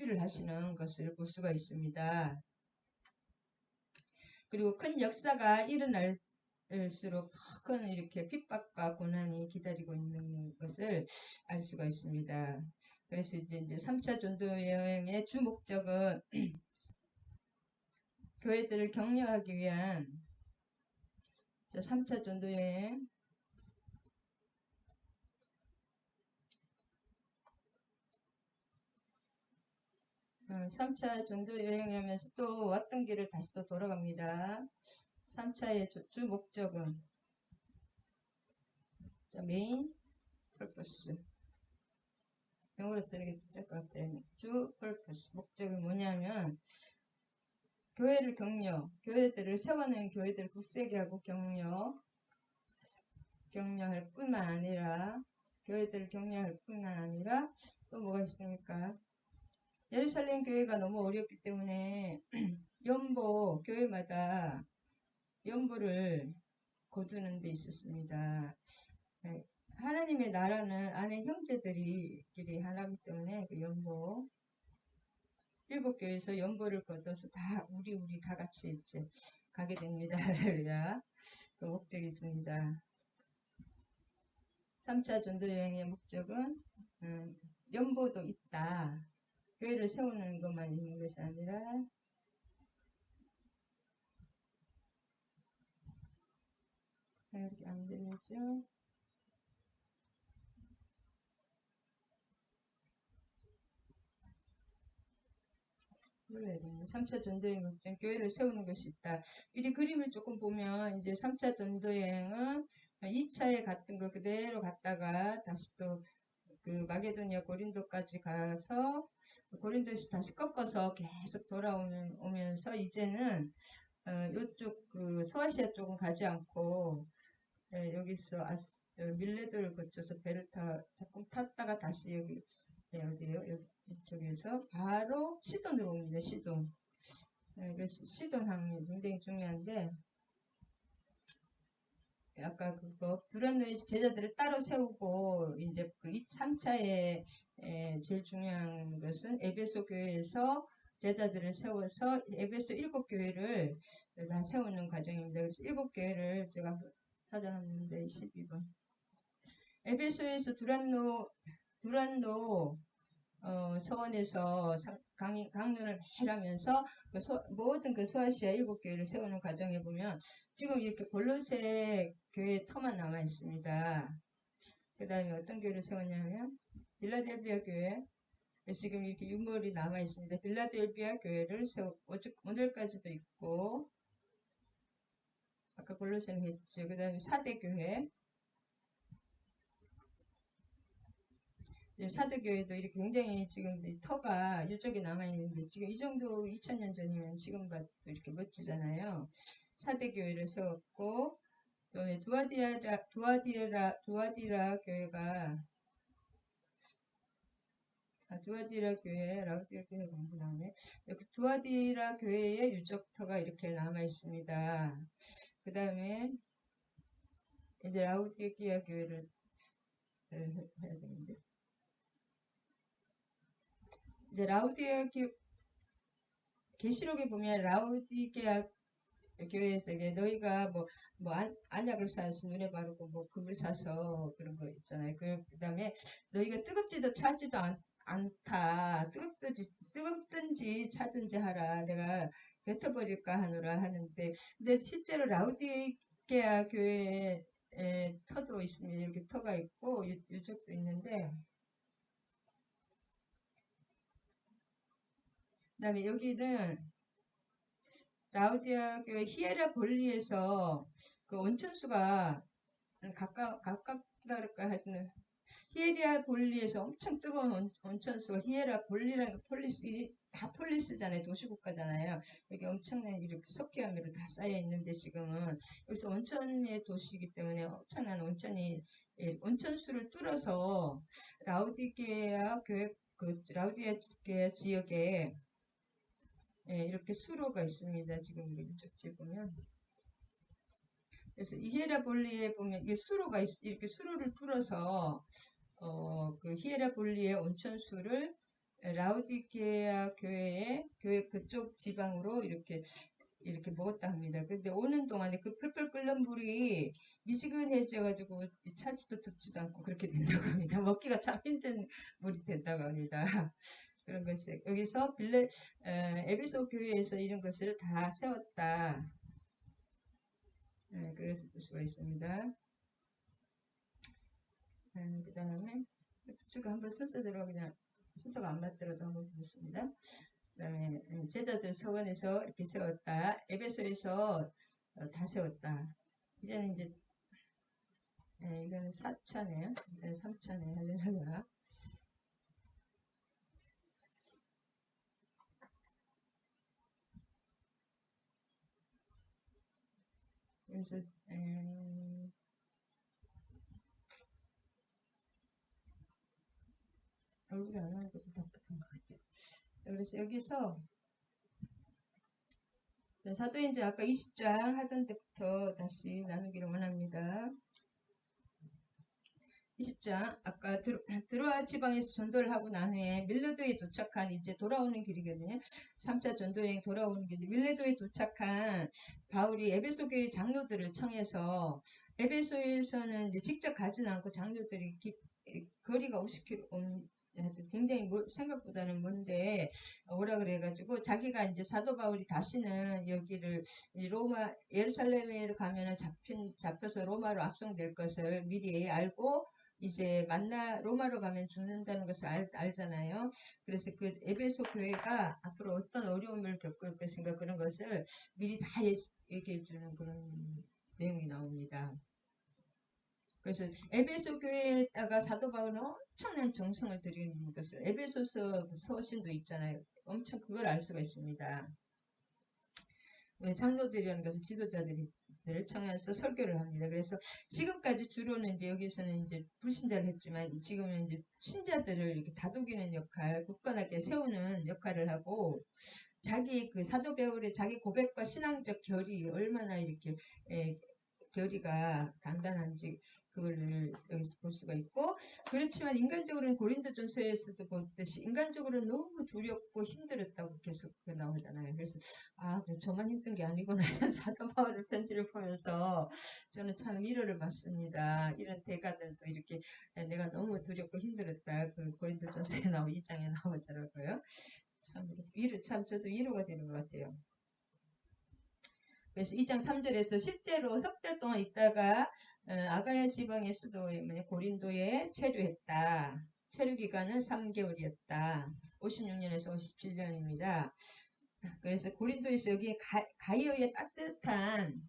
준비를 하시는 것을 볼 수가 있습니다. 그리고 큰 역사가 일어날수록 큰 이렇게 핍박과 고난이 기다리고 있는 것을 알 수가 있습니다. 그래서 이제 3차 전도 여행의 주 목적은 교회들을 격려하기 위한 3차 전도 여행 3차 전도 여행하면서 또 왔던 길을 다시 또 돌아갑니다. 3차의 주 목적은 메인 퍼포스 영어로 쓰는 게 될 것 같아요. 주 퍼포스 목적이 뭐냐면 교회를 교회들을 세워낸 교회들을 굳세게 하고 격려할 뿐만 아니라 교회들을 격려할 뿐만 아니라 또 뭐가 있습니까? 예루살렘 교회가 너무 어렵기 때문에 교회마다 연보를 거두는 데 있었습니다. 하나님의 나라는 안에 형제들이끼리 하나이기 때문에 그 연보 7교회에서 연보를 거둬서 다 우리 다 같이 이제 가게 됩니다. 할렐루야. 그 목적이 있습니다. 3차 전도 여행의 목적은 연보도 있다. 교회를 세우는 것만 있는 것이 아니라 이렇게 안 들리죠? 눌러야 됩니다. 3차 전도여행 목적 교회를 세우는 것이 있다. 이 그림을 조금 보면 이제 3차 전도여행은 2차에 갔던 거 그대로 갔다가 다시 또 그 마게도니아 고린도까지 가서 고린도에서 다시 꺾어서 계속 돌아오면서 이제는 이쪽 그 소아시아 쪽은 가지 않고 여기서 밀레도를 거쳐서 배를 조금 탔다가 다시 여기 어디요? 여기 이쪽에서 바로 시돈으로 옵니다. 시돈. 그래서 시돈항이 굉장히 중요한데 아까 그거 두란노에서 제자들을 따로 세우고 이제 그 3차에 제일 중요한 것은 에베소 교회에서 제자들을 세워서 에베소 7교회를 다 세우는 과정입니다. 그래서 7교회를 제가 찾아놨는데 12번 에베소에서 두란노 서원에서 강론을 매일 하면서 모든 그 소아시아 7교회를 세우는 과정에 보면 지금 이렇게 골로새 교회 터만 남아 있습니다. 그 다음에 어떤 교회를 세웠냐면 빌라델비아 교회 지금 이렇게 유물이 남아 있습니다. 빌라델비아 교회를 세웠고 오늘까지도 있고 아까 골로새는 했죠. 그 다음에 사대교회 사대교회도 이렇게 굉장히 지금 터가 이쪽에 남아있는데 지금 이 정도 2000년 전이면 지금 봐도 이렇게 멋지잖아요. 사대교회를 세웠고 그다음에 두아디라 교회가 두아디라 교회 라우디라 교회가 먼저 나오네. 그 두아디라 교회의 유적터가 이렇게 남아 있습니다. 그 다음에 이제 라우디게아 교회를 해야 되는데 이제 계시록에 보면 라우디게아 교회에서 너희가 안약을 사서 눈에 바르고 금을 사서 그런 거 있잖아요. 그 다음에 너희가 뜨겁지도 차지도 않다. 뜨겁든지 차든지 하라. 내가 뱉어버릴까 하노라 하는데 근데 실제로 라우디게아 교회에 터도 있습니다. 이렇게 터가 있고 유적도 있는데 그 다음에 여기는 라우디아 교회 히에라볼리에서 그 온천수가 가깝다 그럴까 하여튼 히에라볼리에서 엄청 뜨거운 온천수가 히에라볼리라는 다 폴리스잖아요. 도시국가잖아요. 여기 엄청난 이렇게 석회암으로 다 쌓여 있는데 지금은 여기서 온천의 도시이기 때문에 엄청난 온천수를 뚫어서 라우디게아 지역에 이렇게 수로가 있습니다. 지금 이쪽 보면. 그래서 히에라볼리에 보면 이게 이렇게 수로를 뚫어서 그 히에라볼리의 온천수를 라우디게아 교회 그쪽 지방으로 이렇게 먹었다 합니다. 근데 오는 동안에 그 펄펄 끓는 물이 미지근해져가지고 차지도 덥지도 않고 그렇게 된다고 합니다. 먹기가 참 힘든 물이 된다고 합니다. 그런 것이 여기서 에베소 교회에서 이런 것을 다 세웠다. 그것을 볼 수가 있습니다. 그 다음에 쭉 한번 순서대로 그냥 순서가 안 맞더라도 한번 보겠습니다. 그 다음에 제자들 서원에서 이렇게 세웠다. 에베소에서 다 세웠다. 이제는 이제 이거는 4차네요. 3차네 할렐루야. 그래서 얼굴이 안 나오니까 좀 답답한 것 같아요. 그래서 여기서 사도행전 아까 20장 하던 때부터 다시 나누기를 원합니다. 20장 아까 드로아 지방에서 전도를 하고 난 후에 밀레도에 도착한 이제 돌아오는 길이거든요. 3차 전도여행 돌아오는 길인데 밀레도에 도착한 바울이 에베소 교회 장로들을 청해서 에베소에서는 이제 직접 가진 않고 장로들이 거리가 50km 굉장히 생각보다는 먼데 오라 그래가지고 자기가 이제 사도 바울이 다시는 여기를 로마 예루살렘에 가면은 잡혀서 로마로 압송될 것을 미리 알고 이제 로마로 가면 죽는다는 것을 알잖아요. 그래서 그 에베소 교회가 앞으로 어떤 어려움을 겪을 것인가 그런 것을 미리 다 얘기해 주는 그런 내용이 나옵니다. 그래서 에베소 교회에다가 사도 바울은 엄청난 정성을 들이는 것을 에베소서 서신도 있잖아요. 엄청 그걸 알 수가 있습니다. 장로들이라는 것은 지도자들을 청해서 설교를 합니다. 그래서 지금까지 주로는 이제 여기서는 이제 불신자를 했지만 지금은 이제 신자들을 이렇게 다독이는 역할, 굳건하게 세우는 역할을 하고 자기 그 사도 바울의 자기 고백과 신앙적 결이 얼마나 이렇게 결의가 단단한지 그거를 여기서 볼 수가 있고 그렇지만 인간적으로는 고린도전서에서도 보듯이 인간적으로는 너무 두렵고 힘들었다고 계속 나오잖아요. 그래서 그래 저만 힘든 게 아니구나 이런 사도 바울의 편지를 보면서 저는 참 위로를 받습니다. 이런 대가들도 이렇게 내가 너무 두렵고 힘들었다 그 고린도전서에 2장에 나오더라고요. 참 저도 위로가 되는 것 같아요. 그래서 2장 3절에서 실제로 석 달 동안 있다가 아가야 지방의 수도 고린도에 체류했다. 체류 기간은 3개월이었다. 56년에서 57년입니다. 그래서 고린도에서 여기 가이오의 따뜻한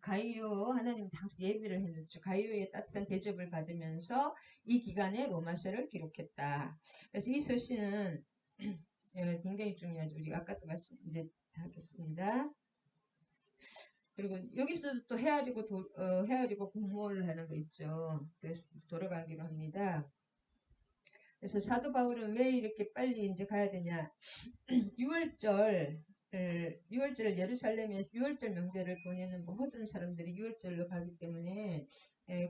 가이오 하나님 당시 예비를 해줬죠. 가이오의 따뜻한 대접을 받으면서 이 기간에 로마서를 기록했다. 그래서 이 서신은 굉장히 중요하죠. 우리가 아까도 이제 하겠습니다. 그리고 여기서도 또 헤아리고 공모를 하는 거 있죠. 그래서 돌아가기로 합니다. 그래서 사도 바울은 왜 이렇게 빨리 이제 가야 되냐. 6월절을 예루살렘에서 6월절 명절을 보내는 모든 사람들이 6월절로 가기 때문에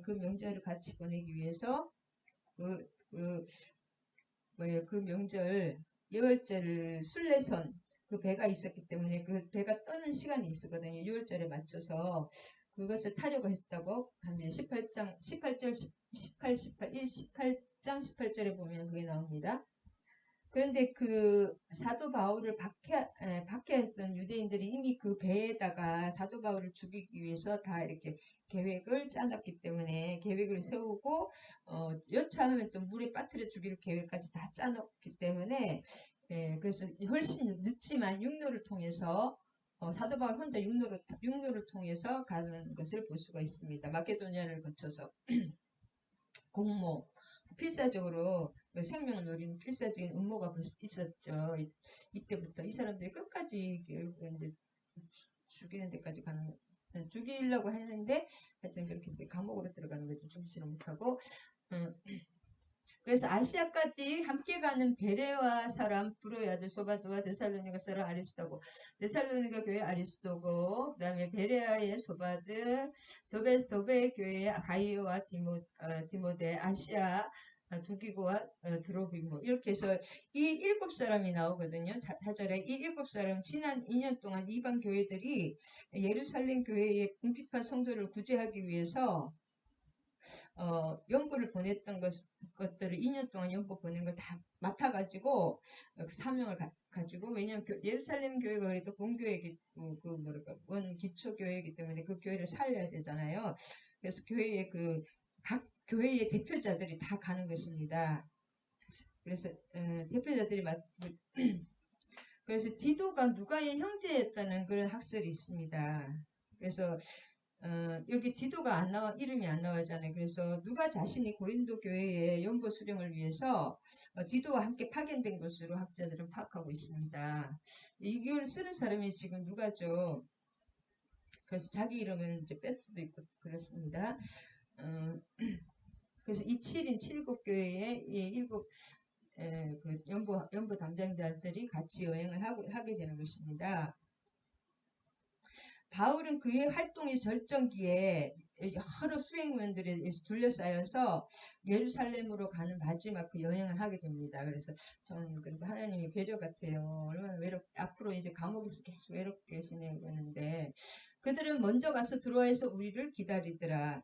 그 명절을 같이 보내기 위해서 그 명절 6월절 순례선 그 배가 있었기 때문에 그 배가 떠는 시간이 있었거든요. 6월절에 맞춰서 그것을 타려고 했다고 합니다. 18장 18장 18절에 보면 그게 나옵니다. 그런데 그 사도 바울을 박해했던 유대인들이 이미 그 배에다가 사도 바울을 죽이기 위해서 다 이렇게 계획을 짜놨기 때문에 계획을 세우고 여차하면 또 물에 빠뜨려 죽일 계획까지 다 짜놓기 때문에 그래서 훨씬 늦지만 육로를 통해서 사도 바울 혼자 육로를 통해서 가는 것을 볼 수가 있습니다. 마케도니아를 거쳐서 공모 필사적으로 생명을 노리는 필사적인 음모가 있었죠. 이때부터 이 사람들이 끝까지 이제 죽이는 데까지 죽이려고 했는데 하여튼 그렇게 감옥으로 들어가는 거죠. 죽지는 못하고 그래서 아시아까지 함께 가는 베레와 사람 브로야드 소바도와 데살로니가 사람 아리스도고 데살로니가 교회 아리스도고 그 다음에 베레아의 소바드 도베 교회의 가이오와 디모데 아시아 두기고와 드로비모 이렇게 해서 이 7사람이 나오거든요. 4절에 이 7사람 지난 2년 동안 이방 교회들이 예루살렘 교회의 궁핍한 성도를 구제하기 위해서 연보를 보냈던 것들을 2년 동안 연보 보낸 걸 다 맡아가지고 그 사명을 가지고 왜냐하면 예루살렘 교회가 그래도 본교회기 그 뭐랄까 원 기초 교회이기 때문에 그 교회를 살려야 되잖아요. 그래서 교회의 각 교회의 대표자들이 다 가는 것입니다. 그래서 대표자들이 그래서 디도가 누가의 형제였다는 그런 학설이 있습니다. 그래서 여기 디도가 이름이 안 나오잖아요. 그래서 누가 자신이 고린도 교회의 연보 수령을 위해서 디도와 함께 파견된 것으로 학자들은 파악하고 있습니다. 이걸 쓰는 사람이 지금 누가죠. 그래서 자기 이름을 이제 뺄 수도 있고 그렇습니다. 그래서 이 7인 7국교회의 이 7 그 연보 담당자들이 같이 여행을 하게 되는 것입니다. 바울은 그의 활동의 절정기에 여러 수행원들에 둘러싸여서 예루살렘으로 가는 마지막 그 여행을 하게 됩니다. 그래서 저는 그래도 하나님이 배려 같아요. 얼마나 앞으로 이제 감옥에서 계속 외롭게 지내겠는데 그들은 먼저 가서 드로아에서 우리를 기다리더라.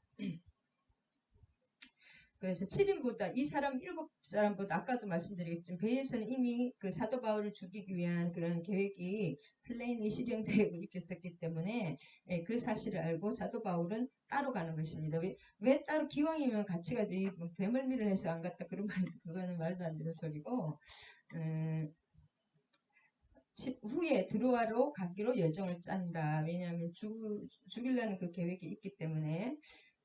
그래서 7인보다 이 사람 7사람보다 아까도 말씀드리겠지만 배에서는 이미 그 사도 바울을 죽이기 위한 그런 계획이 플랜이 실행되고 있었기 때문에 그 사실을 알고 사도 바울은 따로 가는 것입니다. 왜 따로 기왕이면 같이 가죠. 배멀미를 해서 안 갔다 그런 말이 그거는 말도 안 되는 소리고 후에 드로아로 가기로 여정을 짠다. 왜냐하면 죽이려는 그 계획이 있기 때문에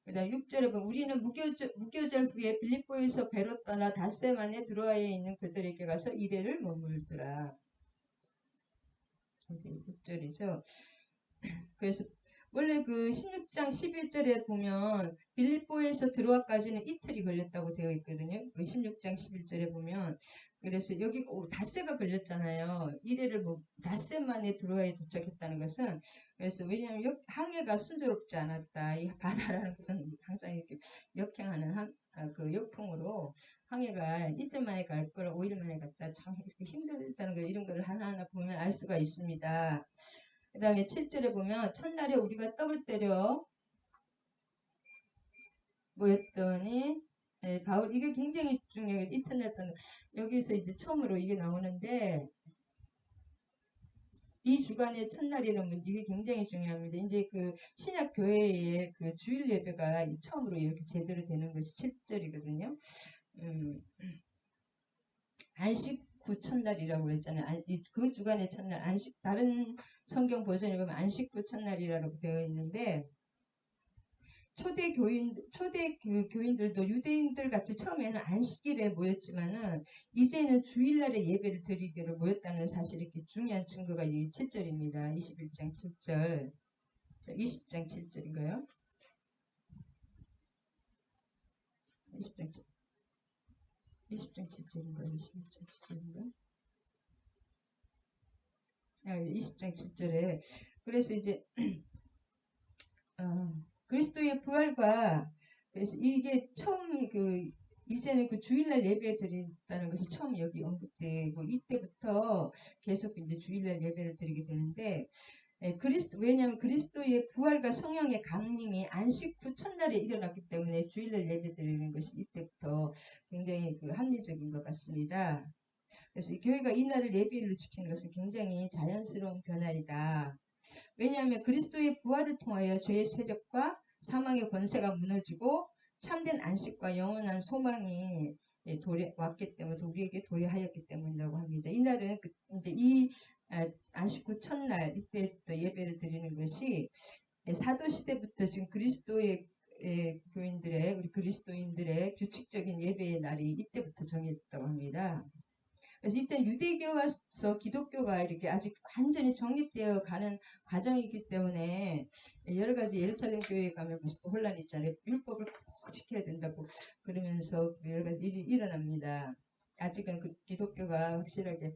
그 다음 6절에 보면 우리는 무교절 후에 빌립보에서 배로 떠나 닷새 만에 드로아에 있는 그들에게 가서 이래를 머물더라. 이제 6절이죠. 그래서 원래 그 16장 11절에 보면 빌립보에서 드로아까지는 이틀이 걸렸다고 되어 있거든요. 그 16장 11절에 보면 그래서 여기 닷새가 걸렸잖아요. 이래를 닷새 만에 드로아에 도착했다는 것은 그래서 왜냐하면 항해가 순조롭지 않았다. 이 바다라는 것은 항상 이렇게 역행하는 그 역풍으로 항해가 이틀 만에 갈 걸 5일 만에 갔다 참 이렇게 힘들다는 거 이런 걸 하나하나 보면 알 수가 있습니다. 그 다음에 7절에 보면 첫날에 우리가 떡을 때려 모였더니 바울 이게 굉장히 중요해요. 이튿날 여기서 이제 처음으로 이게 나오는데 이 주간의 첫날이라는 이게 굉장히 중요합니다. 이제 그 신약 교회의 그 주일 예배가 처음으로 이렇게 제대로 되는 것이 7절이거든요. 안식 후 첫날이라고 했잖아요. 그 주간의 첫날 안식 다른 성경 버전에 보면 안식 후 첫날이라고 되어 있는데 초대 그 교인들도 유대인들 같이 처음에는 안식일에 모였지만은 이제는 주일날에 예배를 드리기로 모였다는 사실이 이렇게 중요한 증거가 이 7절입니다. 21장 7절. 20장 7절인가요? 20장 7절인가요? 21장 7절인가요? 20장 7절에 그래서 이제 그리스도의 부활과 그래서 이게 처음 이제는 그 주일날 예배 드린다는 것이 처음 여기 언급되고 이때부터 계속 이제 주일날 예배를 드리게 되는데 왜냐하면 그리스도의 부활과 성령의 강림이 안식 후 첫날에 일어났기 때문에 주일날 예배 드리는 것이 이때부터 굉장히 합리적인 것 같습니다. 그래서 교회가 이날을 예배일로 지키는 것은 굉장히 자연스러운 변화이다. 왜냐하면 그리스도의 부활을 통하여 죄의 세력과 사망의 권세가 무너지고 참된 안식과 영원한 소망이 왔기 때문에 우리에게 도래하였기 때문이라고 합니다. 이날은 이제 이 안식 후 첫날 이때 또 예배를 드리는 것이 사도 시대부터 지금 그리스도의 우리 그리스도인들의 규칙적인 예배의 날이 이때부터 정해졌다고 합니다. 그래서 이때 유대교와서 기독교가 이렇게 아직 완전히 정립되어 가는 과정이기 때문에 여러 가지 예루살렘 교회에 가면 벌써 혼란이 있잖아요. 율법을 꼭 지켜야 된다고 그러면서 여러 가지 일이 일어납니다. 아직은 기독교가 확실하게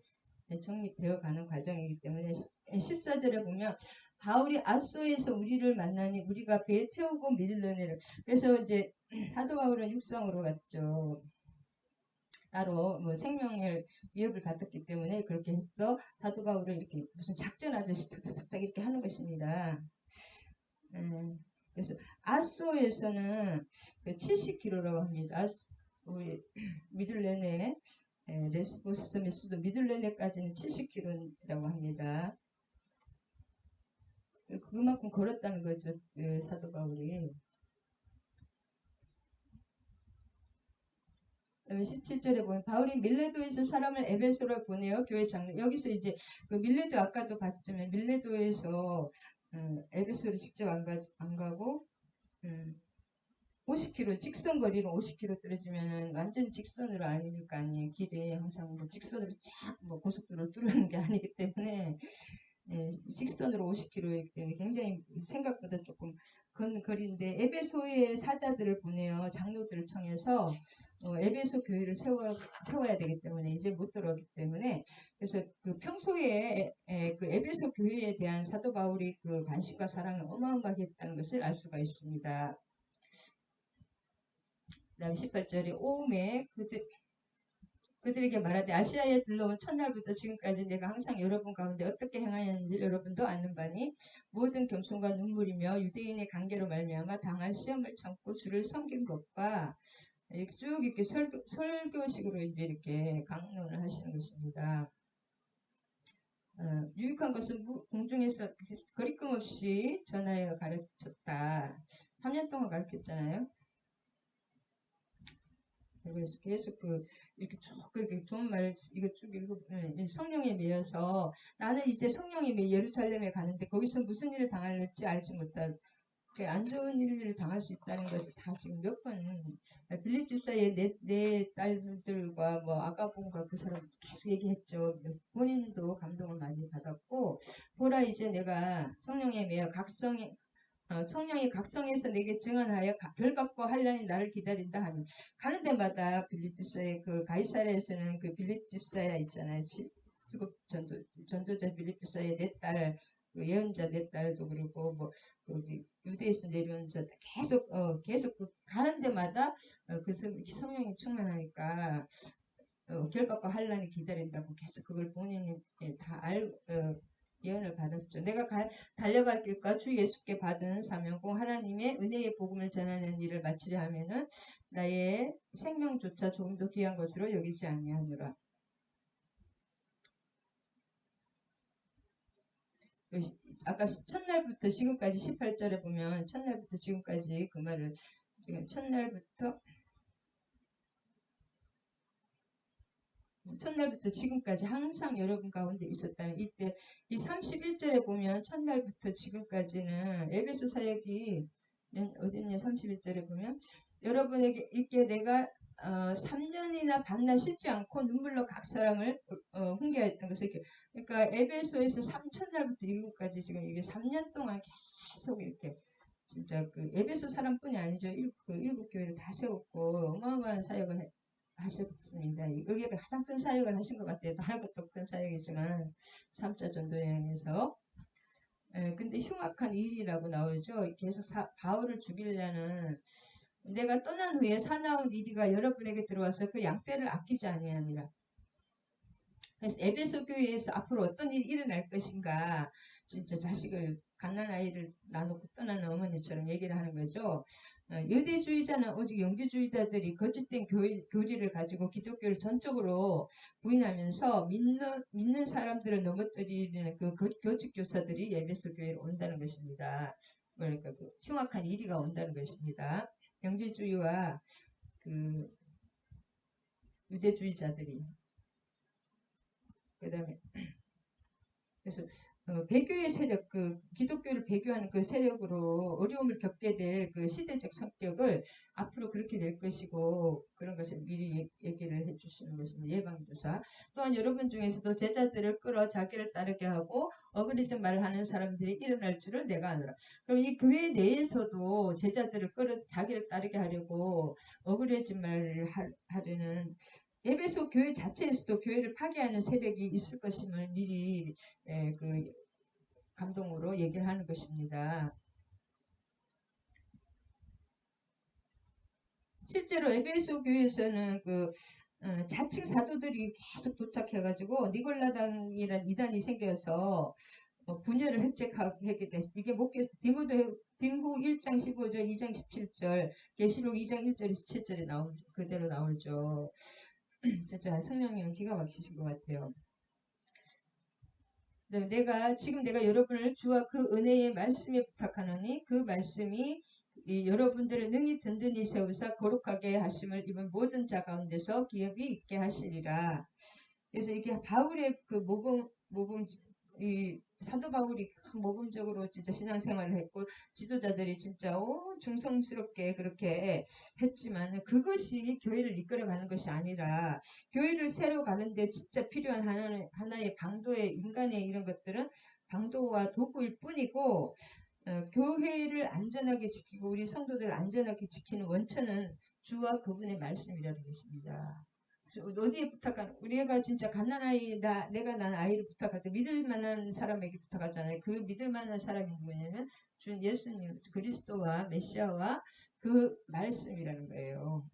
정립되어 가는 과정이기 때문에 14절에 보면 바울이 아소에서 우리를 만나니 우리가 배에 태우고 밀려내려 그래서 이제 사도 바울은 육성으로 갔죠. 따로 뭐 생명을 위협을 받았기 때문에 그렇게 해서 사도 바울을 이렇게 무슨 작전하듯이 탁탁탁 이렇게 하는 것입니다. 그래서 아소에서는 70km라고 합니다. 우리 미들레네 레스보스 섬의 수도 미들레네까지는 70km라고 합니다. 그만큼 걸었다는 거죠. 사도 바울이. 그다음에 17절에 보면 바울이 밀레도에서 사람을 에베소로 보내어 교회 장로 여기서 이제 그 밀레도 아까도 봤지만 밀레도에서 에베소를 직접 안 가고 50km 직선거리로 50km 떨어지면은 완전 직선으로 아닐 거 아니에요. 길에 항상 뭐 직선으로 쫙 뭐 고속도로를 뚫는 게 아니기 때문에 직선으로 50km이기 때문에 굉장히 생각보다 조금 건 거리인데 에베소의 사자들을 보내어 장로들을 청해서 에베소 교회를 세워야 되기 때문에 이제 못 들어오기 때문에 그래서 그 평소에 그 에베소 교회에 대한 사도 바울이 그 관심과 사랑을 어마어마하게 했다는 것을 알 수가 있습니다. 그 다음 18절에 오음에 그들에게 말하되 아시아에 들러온 첫날부터 지금까지 내가 항상 여러분 가운데 어떻게 행하였는지 여러분도 아는 바니 모든 겸손과 눈물이며 유대인의 관계로 말미암아 당할 시험을 참고 주를 섬긴 것과 쭉 이렇게 설교식으로 이제 이렇게 강론을 하시는 것입니다. 유익한 것은 공중에서 거리낌 없이 전하여 가르쳤다. 3년 동안 가르쳤잖아요. 그래서 계속 이렇게 쭉 그렇게 좋은 말 이거 쭉 읽고 성령에 매여서 나는 이제 성령에 매여 예루살렘에 가는데 거기서 무슨 일을 당할지 알지 못한 안 좋은 일을 당할 수 있다는 것을 다 지금 몇 번 빌립 집사의 내 딸들과 뭐 아가본과 그 사람 계속 얘기했죠. 그래서 본인도 감동을 많이 받았고 보라 이제 내가 성령에 매여 성령이 각성해서 내게 증언하여 결박과 환란이 나를 기다린다 하니 가는 데마다 빌립 집사의 그 가이사랴에서는 그 빌립 집사야 있잖아요. 출국 전도자 빌립 집사의 내 딸, 그 예언자 내 딸도 그러고 뭐 거기 유대에서 내려온 자 계속 그 가는 데마다 그 성령이 충만하니까 결박과 환란이 기다린다고 계속 그걸 본인이 예언을 받았죠. 내가 달려갈 길과 주 예수께 받은 사명공 하나님의 은혜의 복음을 전하는 일을 마치려 하면은 나의 생명조차 조금 더 귀한 것으로 여기지 아니하노라. 아까 첫날부터 지금까지 18절에 보면 첫날부터 지금까지 그 말을 지금 첫날부터 지금까지 항상 여러분 가운데 있었다는 이때 이 31절에 보면 첫날부터 지금까지는 에베소 사역이 어딨냐 31절에 보면 여러분에게 있게 내가 3년이나 밤낮 쉬지 않고 눈물로 각 사람을 훈계했던 것을 그러니까 에베소에서 3천날부터 일곱까지 지금 이게 3년 동안 계속 이렇게 진짜 그 에베소 사람뿐이 아니죠. 일곱 교회를 다 세웠고 어마어마한 사역을 하셨습니다. 여기가 가장 큰 사역을 하신 것 같아요. 다른 것도 큰 사역이지만 3차 전도 여행에서 근데 흉악한 일이라고 나오죠. 계속 바울을 죽이려는 내가 떠난 후에 사나운 이리가 여러분에게 들어와서 그 양떼를 아끼지 아니하니라. 그래서 에베소 교회에서 앞으로 어떤 일이 일어날 것인가 진짜 자식을 갓난아이를 나놓고 떠나는 어머니처럼 얘기를 하는 거죠. 유대주의자는 오직 영지주의자들이 거짓된 교리를 가지고 기독교를 전적으로 부인하면서 믿는 사람들을 넘어뜨리는 그 교직 교사들이 에베소 교회로 온다는 것입니다. 그러니까 그 흉악한 이리가 온다는 것입니다. 영지주의와 그 유대주의자들이 그 다음에 그래서 배교의 세력, 그 기독교를 배교하는 그 세력으로 어려움을 겪게 될 그 시대적 성격을 앞으로 그렇게 될 것이고 그런 것을 미리 얘기를 해주시는 것입니다. 예방주사. 또한 여러분 중에서도 제자들을 끌어 자기를 따르게 하고 어그리진 말을 하는 사람들이 일어날 줄을 내가 아노라. 그럼 이 교회 내에서도 제자들을 끌어 자기를 따르게 하려고 어그리진 말을 하려는 에베소 교회 자체에서도 교회를 파괴하는 세력이 있을 것임을 미리 그 감동으로 얘기를 하는 것입니다. 실제로 에베소 교회에서는 그 자칭 사도들이 계속 도착해가지고 니골라당이란 이단이 생겨서 분열을 획책하게 됐어. 이게 목회 딩후 1장 15절, 2장 17절, 계시록 2장 1절에서 7절에 그대로 나오죠. 진짜 성령님은 기가 막히신 것 같아요. 내가 여러분을 주와 그 은혜의 말씀에 부탁하노니 그 말씀이 여러분들을 능히 든든히 세우사 거룩하게 하심을 입은 모든 자 가운데서 기업이 있게 하시리라. 그래서 이게 바울의 그 이 사도 바울이 모범적으로 진짜 신앙생활을 했고 지도자들이 진짜 중성스럽게 그렇게 했지만 그것이 교회를 이끌어가는 것이 아니라 교회를 새로 가는데 진짜 필요한 하나의 방도의 인간의 이런 것들은 방도와 도구일 뿐이고 교회를 안전하게 지키고 우리 성도들을 안전하게 지키는 원천은 주와 그분의 말씀이라는 것입니다. 어디에 부탁하는 우리가 진짜 갓난아이 내가 난 아이를 부탁할 때 믿을 만한 사람에게 부탁하잖아요. 그 믿을 만한 사람이 누구냐면 주 예수님 그리스도와 메시아와 그 말씀이라는 거예요.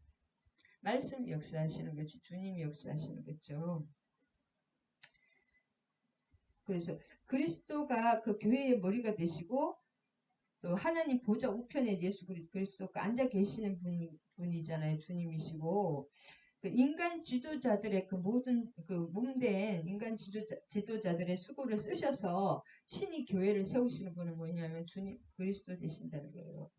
말씀이 역사하시는 거지 주님이 역사하시는 거죠. 그래서 그리스도가 그 교회의 머리가 되시고 또 하나님 보좌 우편에 예수 그리스도가 앉아 계시는 분이잖아요. 주님이시고 그 인간 지도자들의 그 모든 그 몸된 인간 지도자들의 수고를 쓰셔서 친히 교회를 세우시는 분은 뭐냐면 주님 그리스도 되신다는 거예요.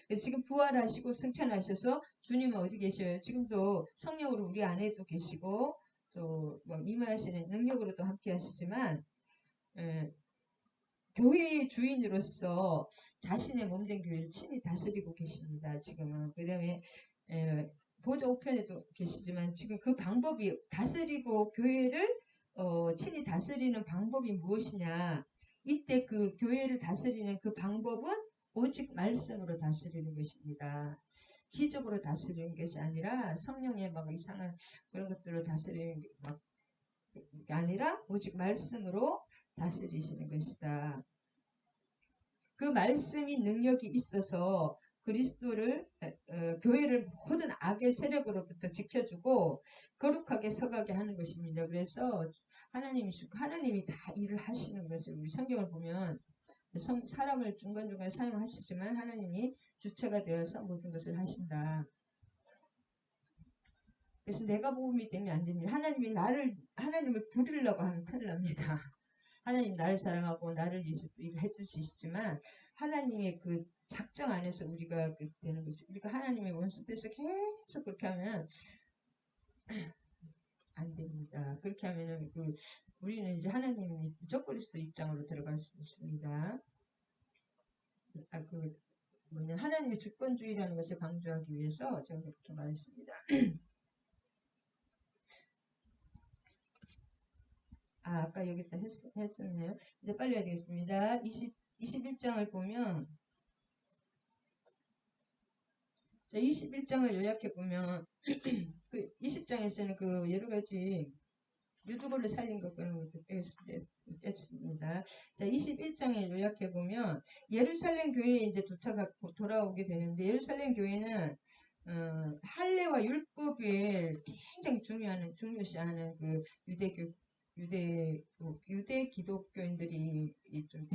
그래서 지금 부활하시고 승천하셔서 주님은 어디 계셔요? 지금도 성령으로 우리 안에도 계시고 또 뭐 임하시는 능력으로도 함께 하시지만 교회의 주인으로서 자신의 몸된 교회를 친히 다스리고 계십니다. 지금은. 그 다음에 보좌 우편에도 계시지만 지금 그 방법이 다스리고 교회를 친히 다스리는 방법이 무엇이냐. 이때 그 교회를 다스리는 그 방법은 오직 말씀으로 다스리는 것입니다. 기적으로 다스리는 것이 아니라 성령의 막 이상한 그런 것들로 다스리는 게 아니라 오직 말씀으로 다스리시는 것이다. 그 말씀이 능력이 있어서 그리스도를 교회를 모든 악의 세력으로부터 지켜주고 거룩하게 서가게 하는 것입니다. 그래서 하나님이 다 일을 하시는 것을 우리 성경을 보면 사람을 중간중간 사용하시지만 하나님이 주체가 되어서 모든 것을 하신다. 그래서 내가 복음이 되면 안 됩니다. 하나님을 부리려고 하면 큰일 납니다. 하나님 나를 사랑하고 나를 위해서 또 일을 해주시지만 하나님의 그 작정 안에서 우리가 되는 것이 우리가 하나님의 원수 돼서 계속 그렇게 하면 안 됩니다. 그렇게 하면은 우리는 이제 하나님이 적그리스도 입장으로 들어갈 수 있습니다. 하나님의 주권주의라는 것을 강조하기 위해서 제가 그렇게 말했습니다. 아까 여기다 했었네요. 이제 빨리 해야 되겠습니다. 21장을 보면, 자, 21장을 요약해보면, 그 20장에서는 그 여러 가지 유두골로 살린 것 그런 것도 뺐습니다. 자, 21장에 요약해보면, 예루살렘 교회에 이제 돌아오게 되는데, 예루살렘 교회는, 할례와 율법을 굉장히 중요시하는 그 유대 기독교인들이 좀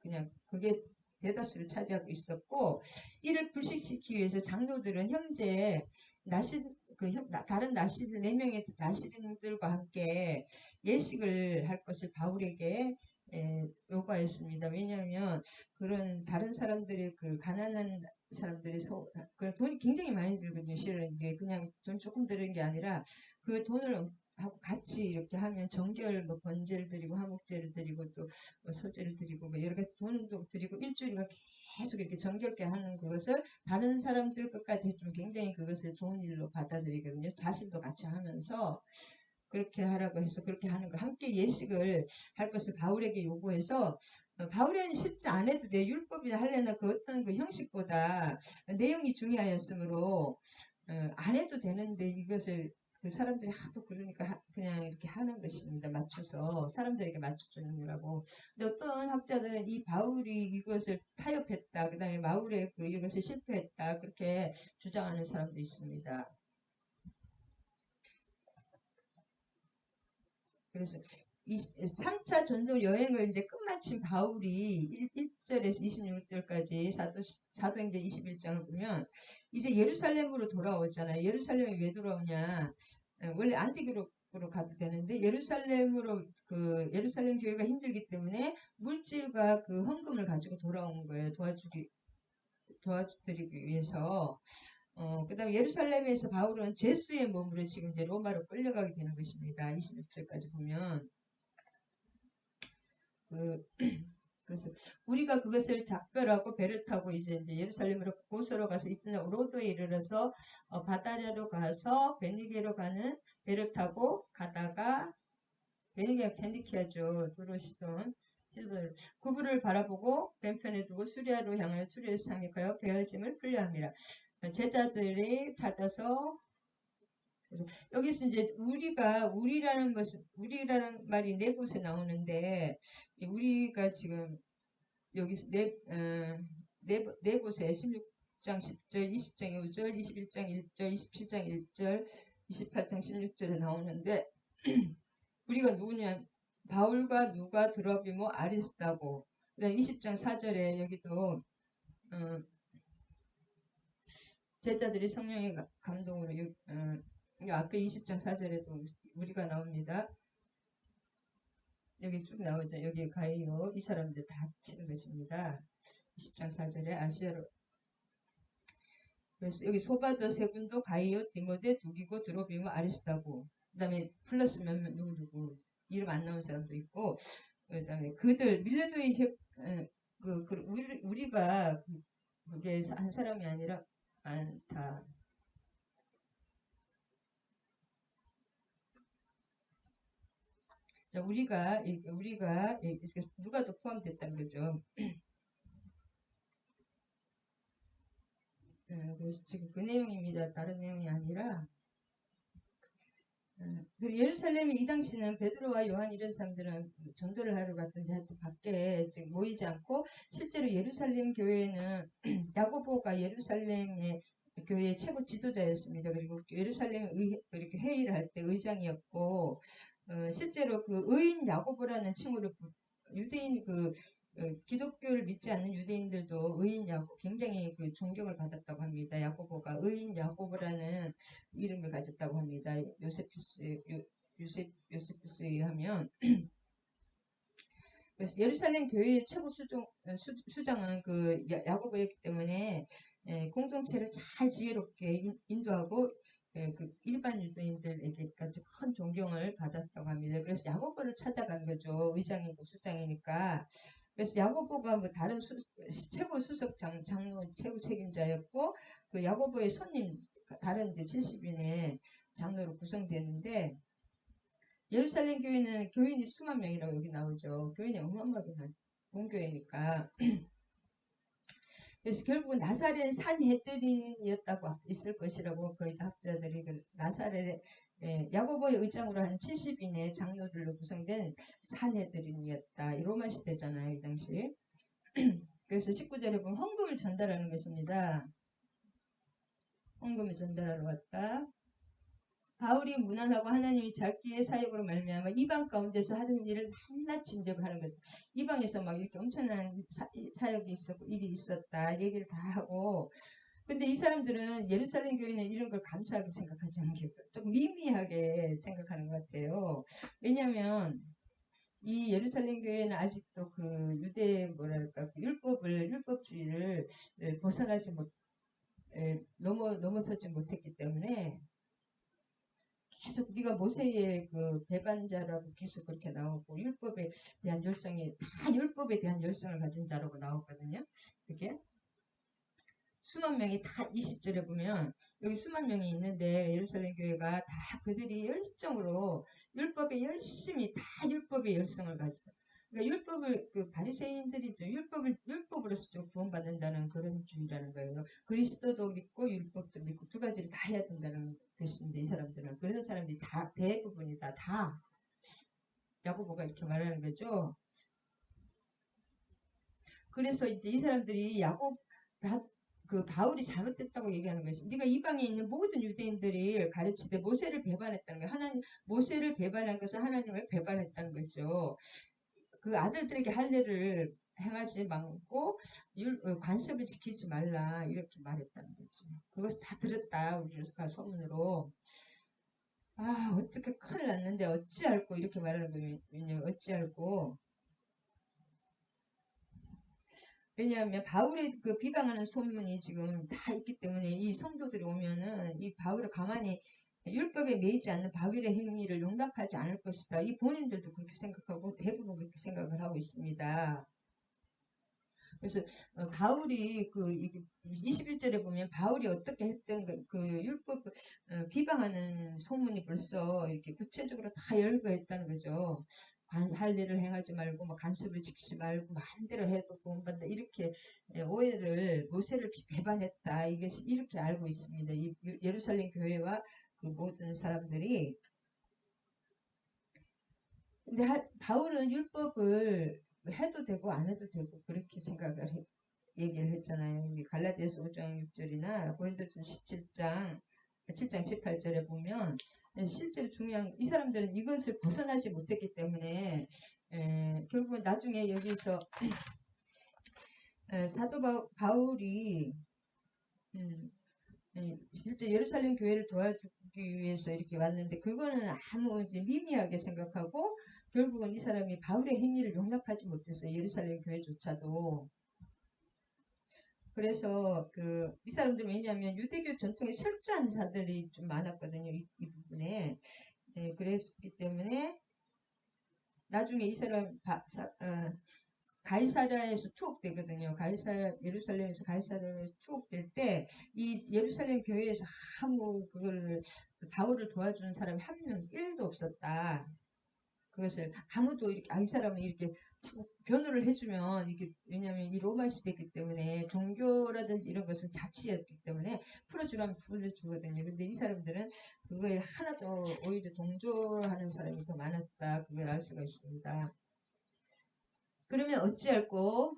그냥 그게 대다수를 차지하고 있었고 이를 불식시키기 위해서 장로들은 형제 다른 나시들 4명의 나시린들과 함께 예식을 할 것을 바울에게 요구하였습니다. 왜냐하면 그런 다른 사람들의 그 가난한 사람들이 돈이 굉장히 많이 들거든요. 실은 이게 그냥 돈 조금 드는 게 아니라 그 돈을 하고 같이 이렇게 하면 정결 번제를 드리고 화목제를 드리고 또 소제를 드리고 여러 가지 돈도 드리고 일주일간 계속 이렇게 정결케 하는 그것을 다른 사람들 것까지 좀 굉장히 그것을 좋은 일로 받아들이거든요. 자신도 같이 하면서 그렇게 하라고 해서 그렇게 하는 거 함께 예식을 할 것을 바울에게 요구해서 바울에는 쉽지 않아도 돼 율법이나 할례나 그 어떤 그 형식보다 내용이 중요하였으므로 안 해도 되는데 이것을 그 사람들이 하도 그러니까 그냥 이렇게 하는 것입니다. 맞춰서 사람들에게 맞춰주느라고. 근데 어떤 학자들은 이 바울이 이것을 타협했다. 그 다음에 바울의 이것을 실패했다. 그렇게 주장하는 사람도 있습니다. 그래서 이 3차 전도 여행을 이제 끝마친 바울이 1절에서 26절까지 사도행전 21장을 보면 이제 예루살렘으로 돌아오잖아요. 예루살렘에 왜 돌아오냐? 원래 안디옥으로 가도 되는데 예루살렘 교회가 힘들기 때문에 물질과 그 헌금을 가지고 돌아온 거예요. 도와주드리기 위해서. 그 다음에 예루살렘에서 바울은 제수의 몸으로 지금 이제 로마로 끌려가게 되는 것입니다. 26절까지 보면. 그래서 우리가 그것을 작별하고 배를 타고 이제 예루살렘으로 고소로 가서 있으나 로도에 이르러서 바다냐로 가서 베니게로 가는 배를 타고 가다가 베니게 페니키아죠. 두로 시돈 구부를 바라보고 왼편에 두고 수리아로 향하여 수리에서 상륙하여 베어짐을 풀려합니다. 제자들이 찾아서 그래서 여기서 이제 우리라는 말이 네 곳에 나오는데 우리가 지금 여기서 네 곳에 16장 10절, 20장 5절, 21장 1절, 27장 1절, 28장 16절에 나오는데 우리가 누구냐? 바울과 누가 드러비모 아리스다고. 그다음 20장 4절에 여기도 제자들이 성령의 감동으로 이 앞에 20장 4절에도 우리가 나옵니다. 여기 쭉 나오죠. 여기 가이오 이 사람들 다 치는 것입니다. 20장 4절에 아시아로 그래서 여기 소바더 세 군도 가이오 디모데 두기고 드로비모 아리스다고 그 다음에 플러스 몇몇 누구 이름 안 나온 사람도 있고 그 다음에 그들 밀레도의 우리가 그게 한 사람이 아니라 많다. 자, 우리가 누가 더 포함됐다는 거죠. 그래서 지금 그 내용입니다. 다른 내용이 아니라 그리고 예루살렘에 이 당시는 베드로와 요한 이런 사람들은 전도를 하러 갔던데 하여튼 밖에 지금 모이지 않고 실제로 예루살렘 교회는 야고보가 예루살렘의 교회의 최고 지도자였습니다. 그리고 예루살렘 이렇게 회의를 할 때 의장이었고 실제로 그 의인 야고보라는 칭호를 유대인 기독교를 믿지 않는 유대인들도 의인 야고 굉장히 그 존경을 받았다고 합니다. 야고보가 의인 야고보라는 이름을 가졌다고 합니다. 요세푸스에 하면 그래서 예루살렘 교회의 최고 수장은 그 야고보였기 때문에 공동체를 잘 지혜롭게 인도하고 그 일반 유대인들에게까지 큰 존경을 받았다고 합니다. 그래서 야고보를 찾아간 거죠. 의장이고 수장이니까. 그래서 야고보가 뭐 다른 최고 수석 장로 최고 책임자였고 그 야고보의 손님 다른 이제 70인의 장로로 구성되는데 예루살렘 교회는 교인이 수만 명이라고 여기 나오죠. 교인이 어마어마하게 많 본교회니까. 그래서 결국은 나사렛 산헤드린이었다고 있을 것이라고 거의 학자들이 나사렛 야고보의 의장으로 한 70인의 장로들로 구성된 산헤드린이었다. 로마 시대잖아요. 이 당시. 그래서 19절에 보면 헌금을 전달하는 것입니다. 헌금을 전달하러 왔다. 바울이 무난하고 하나님이 자기의 사역으로 말미암아 이방 가운데서 하던 일을 낱낱이 인정하는 거죠. 이방에서 막 이렇게 엄청난 사역이 있었고 일이 있었다 얘기를 다 하고 근데 이 사람들은 예루살렘 교회는 이런 걸 감사하게 생각하지 않게 조금 미미하게 생각하는 것 같아요. 왜냐하면 이 예루살렘 교회는 아직도 그 유대 뭐랄까 그 율법주의를 벗어나지 못 넘어서지 못했기 때문에 계속 네가 모세의 그 배반자라고 계속 그렇게 나오고 율법에 대한 율법에 대한 열성을 가진 자라고 나오거든요. 그게 수만 명이 다 20절에 보면 여기 수만 명이 있는데 예루살렘 교회가 다 그들이 열정으로 율법에 열심히 다 율법의 열성을 가지고 그러니까 율법을 그 바리새인들이죠. 율법으로서 구원받는다는 그런 주의라는 거예요. 그리스도도 믿고 율법도 믿고 두 가지를 다 해야 된다는 것인데 이 사람들은 그런 사람들이 다 대부분이 다 야고보가 이렇게 말하는 거죠. 그래서 이제 이 사람들이 그 바울이 잘못됐다고 얘기하는 것이 네가 이방에 있는 모든 유대인들이 가르치되 모세를 배반했다는 거예요. 하나님 모세를 배반한 것은 하나님을 배반했다는 거죠. 그 아들들에게 할례를 행하지 말고 관습을 지키지 말라 이렇게 말했다는 거죠. 그것을 다 들었다 우리가 소문으로. 아 어떻게 큰일 났는데 어찌할꼬 이렇게 말하는 거예요. 왜냐면 어찌할꼬 왜냐하면 바울의 그 비방하는 소문이 지금 다 있기 때문에 이 성도들이 오면은 이 바울을 가만히 율법에 매이지 않는 바울의 행위를 용납하지 않을 것이다. 이 본인들도 그렇게 생각하고 대부분 그렇게 생각을 하고 있습니다. 그래서 바울이 그 21절에 보면 바울이 어떻게 했던 그 율법 비방하는 소문이 벌써 이렇게 구체적으로 다 열거했다는 거죠. 할례를 행하지 말고 막 간섭을 지키지 말고 마음대로 해도 구원받는다 이렇게 오해를 모세를 배반했다 이것이 이렇게 알고 있습니다. 이 예루살렘 교회와 그 모든 사람들이. 근데 바울은 율법을 해도 되고 안 해도 되고 그렇게 생각을 얘기를 했잖아요. 갈라디아서 5장 6절이나 고린도전 17장 7장 18절에 보면 실제로 중요한 이 사람들은 이것을 벗어나지 못했기 때문에 결국은 나중에 여기서 사도 바울이 실제 예루살렘 교회를 도와주기 위해서 이렇게 왔는데 그거는 아무 미미하게 생각하고 결국은 이 사람이 바울의 행위를 용납하지 못했어요. 예루살렘 교회조차도. 그래서 이 사람들은 왜냐하면 유대교 전통에 철저한 자들이 좀 많았거든요. 이 부분에. 그랬기 때문에 나중에 이 사람 가이사랴에서 투옥되거든요. 예루살렘에서 가이사랴에서 투옥될 때 이 예루살렘 교회에서 아무 그걸 바울을 도와주는 사람이 한 명 1도 없었다. 그것을 아무도 이렇게 이 사람은 이렇게 변호를 해주면 이게 왜냐하면 이 로마 시대이기 때문에 종교라든지 이런 것은 자치였기 때문에 풀어주라면 풀어주거든요. 근데 이 사람들은 그거에 하나도 오히려 동조하는 사람이 더 많았다. 그걸 알 수가 있습니다. 그러면 어찌할꼬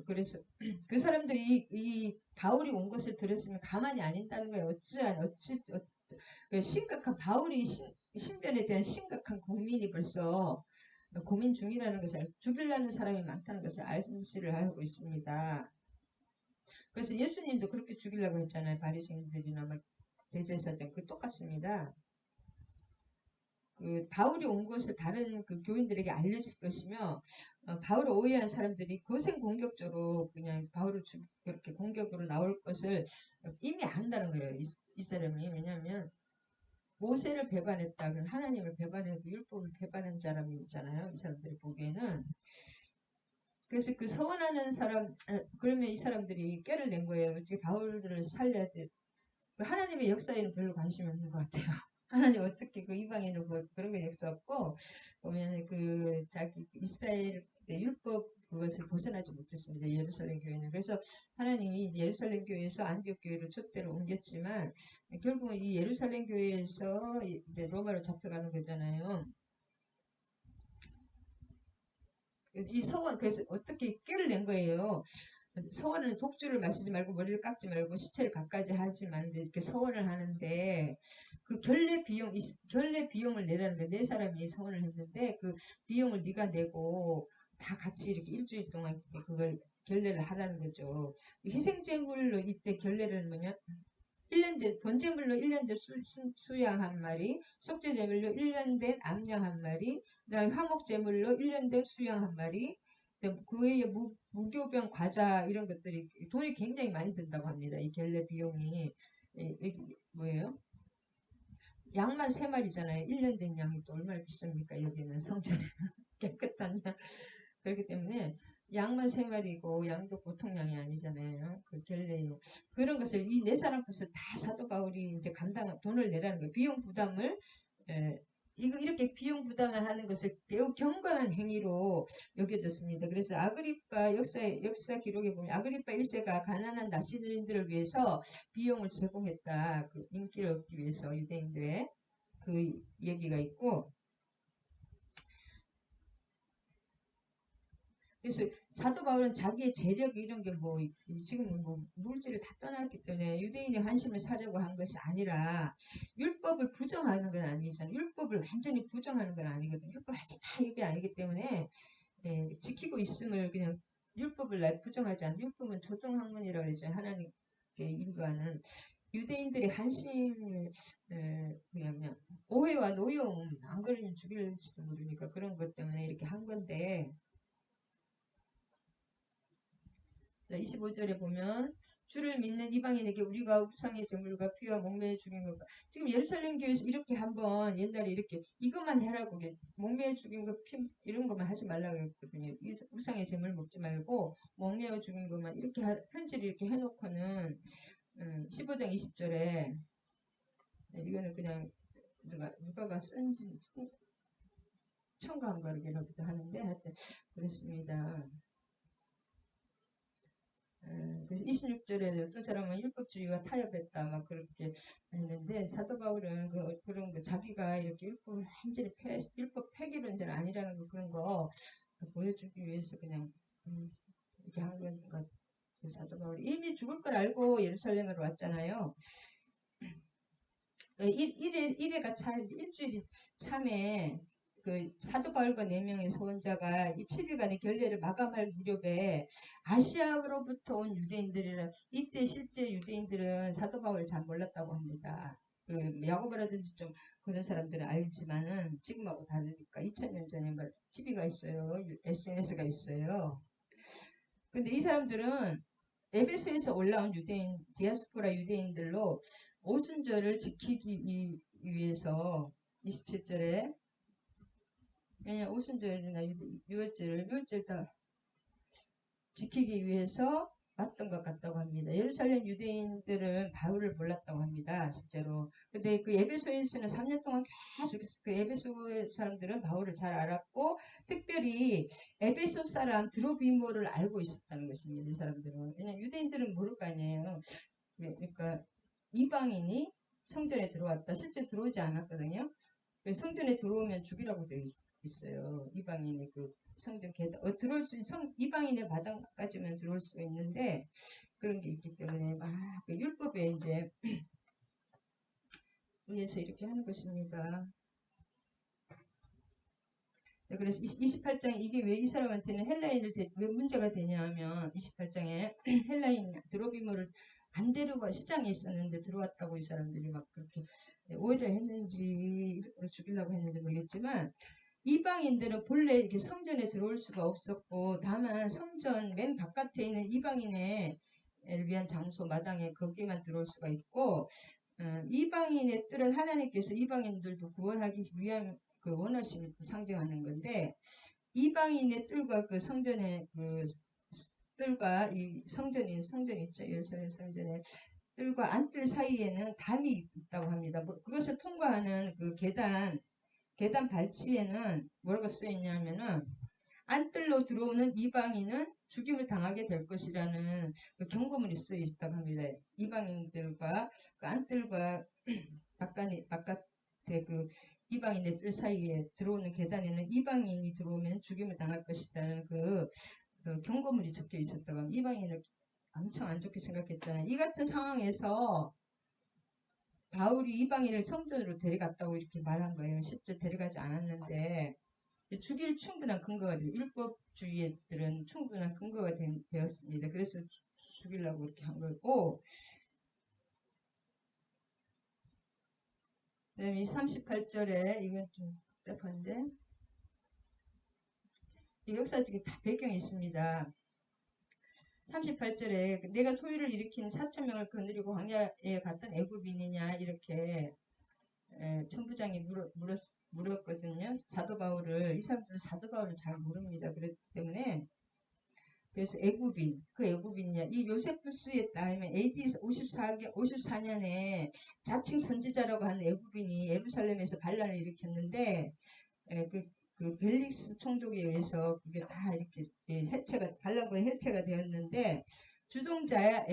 그래서 그 사람들이 이 바울이 온 것을 들었으면 가만히 안 있다는 거예요. 심각한 바울이 신변에 대한 심각한 고민이 벌써 고민 중이라는 것을 죽이려는 사람이 많다는 것을 알시를 하고 있습니다. 그래서 예수님도 그렇게 죽이려고 했잖아요. 바리새인들이나 막 대제사장 그 똑같습니다. 바울이 온 것을 다른 그 교인들에게 알려질 것이며 바울을 오해한 사람들이 거센 공격적으로 그냥 바울을 그렇게 공격으로 나올 것을 이미 안다는 거예요. 이 사람이 왜냐하면 모세를 배반했다. 그럼 하나님을 배반하고 율법을 배반한 사람이잖아요. 이 사람들이 보기에는. 그래서 그 서원하는 사람 그러면 이 사람들이 꾀를 낸 거예요. 어떻게 바울을 살려야 돼. 그 하나님의 역사에는 별로 관심이 없는 것 같아요. 하나님 어떻게 그 이방인을 그런 거 역사 없고 보면 자기 이스라엘 율법 그것을 벗어나지 못했습니다. 예루살렘 교회는. 그래서 하나님이 이제 예루살렘 교회에서 안디옥 교회로 촛대를 옮겼지만 결국은 이 예루살렘 교회에서 이제 로마로 잡혀가는 거잖아요. 이 서원 그래서 어떻게 깨를 낸 거예요. 서원은 독주를 마시지 말고 머리를 깎지 말고 시체를 갖가지 하지 말는데 이렇게 서원을 하는데 그 결례 비용을 내라는 거예요. 네 사람이 서원을 했는데 그 비용을 네가 내고 다 같이 이렇게 일주일 동안 그걸 결례를 하라는 거죠. 희생제물로 이때 결례를 뭐냐? 1년 된 번제물로 1년 된 수양 한 마리, 속죄제물로 1년 된 암양 한 마리, 그다음에 화목제물로 1년 된 수양 한 마리, 그 외에 무교병 과자 이런 것들이 돈이 굉장히 많이 든다고 합니다. 이 결례 비용이 뭐예요? 양만 3마리잖아요. 1년 된 양이 또 얼마나 비쌉니까? 여기는 성전에 깨끗한 양. 그렇기 때문에 양만 3마리고 양도 보통 양이 아니잖아요. 그 결례용 그런 것을 이 네 사람 것을 다 사도 바울이 이제 돈을 내라는 거예요. 비용 부담을 이렇게 비용 부담을 하는 것을 매우 경건한 행위로 여겨졌습니다. 그래서 아그리파 역사 기록에 보면 아그리파 1세가 가난한 나시린들을 위해서 비용을 제공했다. 그 인기를 얻기 위해서 유대인들의 그 얘기가 있고 그래서 사도 바울은 자기의 재력 이런 게 뭐 지금 뭐 물질을 다 떠났기 때문에 유대인의 환심을 사려고 한 것이 아니라 율법을 부정하는 건 아니잖아요. 율법을 완전히 부정하는 건 아니거든요. 율법 하지 마 이게 아니기 때문에 지키고 있음을 그냥 율법을 부정하지 않는 율법은 조동학문이라고 그러죠. 하나님께 인도하는 유대인들의 한심을 그냥 오해와 노여움 안 걸리면 죽일지도 모르니까 그런 것 때문에 이렇게 한 건데 자, 25절에 보면 주를 믿는 이방인에게 우리가 우상의 제물과 피와 목매에 죽인 것 지금 예루살렘 교회에서 이렇게 한번 옛날에 이렇게 이것만 해라고 목매에 죽인 것 피 이런 것만 하지 말라고 했거든요. 우상의 제물 먹지 말고 목매어 죽인 것만 이렇게 편지를 이렇게 해놓고는 15장 20절에 이거는 그냥 누가가 쓴지 첨가한 거라기도 하는데 하여튼 그렇습니다. 그래서 26절에 어떤 사람은 율법주의와 타협했다 막 그렇게 했는데 사도 바울은 그런 거 자기가 이렇게 율법을 완전히 율법 폐기론자는 아니라는 거 그런 거 보여주기 위해서 그냥 이렇게 한 거니까 사도 바울이 이미 죽을 걸 알고 예루살렘으로 왔잖아요. 일회가 참 일주일이 참에 그 사도 바울과 4명의 소원자가 이 7일간의 결례를 마감할 무렵에 아시아로부터 온 유대인들이라 이때 실제 유대인들은 사도 바울을 잘 몰랐다고 합니다. 그 야고보라든지 좀 그런 사람들은 알지만은 지금하고 다르니까 2000년 전에 막 TV가 있어요. SNS가 있어요. 근데 이 사람들은 에베소에서 올라온 유대인, 디아스포라 유대인들로 오순절을 지키기 위해서 27절에 왜냐 오순절이나 유월절 다 지키기 위해서 왔던 것 같다고 합니다. 예루살렘 유대인들은 바울을 몰랐다고 합니다. 실제로. 근데 그 에베소에서는 3년 동안 계속 그 에베소 사람들은 바울을 잘 알았고 특별히 에베소 사람 드로비모를 알고 있었다는 것입니다. 이 사람들은. 왜냐면 유대인들은 모를 거 아니에요. 그러니까 이방인이 성전에 들어왔다. 실제 들어오지 않았거든요. 성전에 들어오면 죽이라고 되어 있어요. 이방인이 그 성전 계단 들어올 수 이방인의 바닥까지만 들어올 수 있는데 그런 게 있기 때문에 막 그 율법에 이제 의해서 이렇게 하는 것입니다. 그래서 28장에 이게 왜 이 사람한테는 헬라인을 왜 문제가 되냐 하면 28장에 헬라인 드로비모를 안 데려가 시장에 있었는데 들어왔다고 이 사람들이 막 그렇게 오해를 했는지 일부러 죽이려고 했는지 모르겠지만 이방인들은 본래 이렇게 성전에 들어올 수가 없었고 다만 성전 맨 바깥에 있는 이방인의 위한 장소 마당에 거기만 들어올 수가 있고 이방인의 뜰은 하나님께서 이방인들도 구원하기 위한 그 원하심을 상징하는 건데 이방인의 뜰과 그 성전의 그 뜰과 이 성전 있죠 예루살렘 성전의 뜰과 안뜰 사이에는 담이 있다고 합니다. 그것을 통과하는 그 계단 발치에는 뭐라고 쓰여 있냐면은 안뜰로 들어오는 이방인은 죽임을 당하게 될 것이라는 그 경고문이 쓰여 있다고 합니다. 이방인들과 그 안뜰과 바깥에 그 이방인의 뜰 사이에 들어오는 계단에는 이방인이 들어오면 죽임을 당할 것이라는 그 경고문이 적혀 있었다고 합니다. 이방인을 엄청 안 좋게 생각했잖아요. 이 같은 상황에서 바울이 이방인을 성전으로 데려갔다고 이렇게 말한 거예요. 실제 데려가지 않았는데 죽일 충분한 근거가 돼요. 율법주의들은 충분한 근거가 되었습니다. 그래서 죽이려고 이렇게 한 거고 그 다음에 38절에 이건 좀 복잡한데 역사적인 다 배경이 있습니다. 38절에 내가 소유를 일으킨 4,000명을 거느리고 광야에 갔던 애굽인이냐 이렇게 천부장이 물었거든요. 사도 바울을 이 사람들은 사도 바울을 잘 모릅니다. 그렇기 때문에 그래서 그 애굽인이냐 이 요세푸스에 따르면 AD 54년에 자칭 선지자라고 하는 애굽인이 예루살렘에서 반란을 일으켰는데 그 벨릭스 총독에 의해서 그게 다 이렇게 반란군에 해체가 되었는데 주동자야